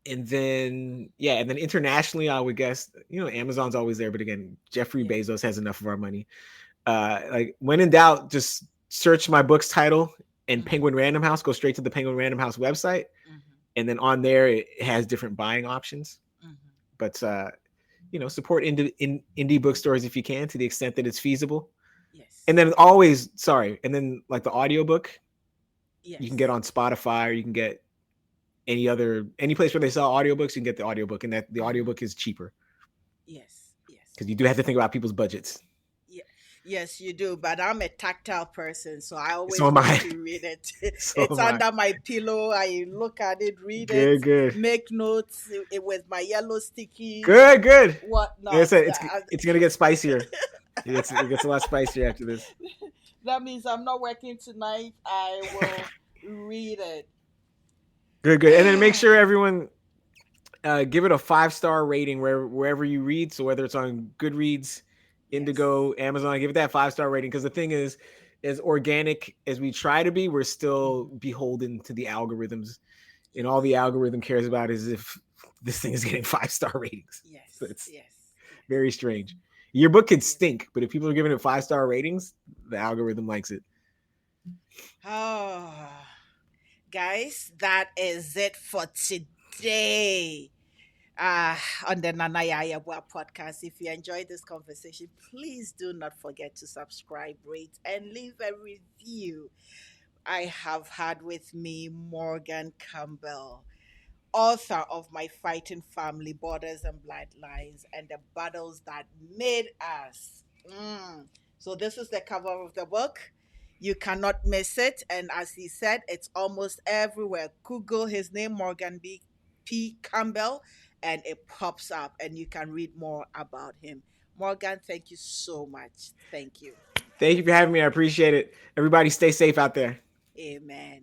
Mm. and then yeah, and then internationally, I would guess Amazon's always there, but again, Jeffrey Yeah. Bezos has enough of our money. Like when in doubt, just search my book's title and Mm-hmm. Penguin Random House. Go straight to the Penguin Random House website, Mm-hmm. and then on there it has different buying options. Mm-hmm. But support indie bookstores if you can, to the extent that it's feasible. And Yes. then always, sorry, and then like the audiobook, you can get Yes. on Spotify, or you can get any place where they sell audiobooks. You can get the audiobook, and that the Mm-hmm. audiobook is cheaper Yes. Yes. because you do have to think about people's budgets. Yeah. Yes, you do. But I'm a tactile person, so I So always am want I. to read it. So It's am I. under my pillow. I look at it, read it, Good, good, make notes with my yellow stickies good, and good. Like I whatnot. said, it's gonna get spicier. It gets a lot spicier after this. That means I'm not working tonight. I will read it. Good, good. And then make sure everyone give it a 5-star rating wherever you read. So whether it's on Goodreads, Yes. Indigo, Amazon, give it that 5-star rating. Because the thing is, as organic as we try to be, we're still Hmm. beholden to the algorithms, and all the Yes. algorithm cares about is if this thing is getting 5-star ratings. So Yes. it's Yes. Yes. very strange. Your book could Yes. stink, but if people are giving it 5-star ratings, the algorithm likes it. Oh, guys, that is it for today. On the Nana Yayabwa podcast. If you enjoyed this conversation, please do not forget to subscribe, rate, and leave a review. I have had with me Morgan Campbell, author of My Fighting Family, Borders and Bloodlines, and the Battles That Made Us. So, this is the cover of the book. You cannot miss it. And as he said, it's almost everywhere. Google his name, Morgan P. Campbell, and it pops up, and you can read more about him. Morgan, thank you so much. Thank you. Thank you for having me. I appreciate it. Everybody stay safe out there. Amen.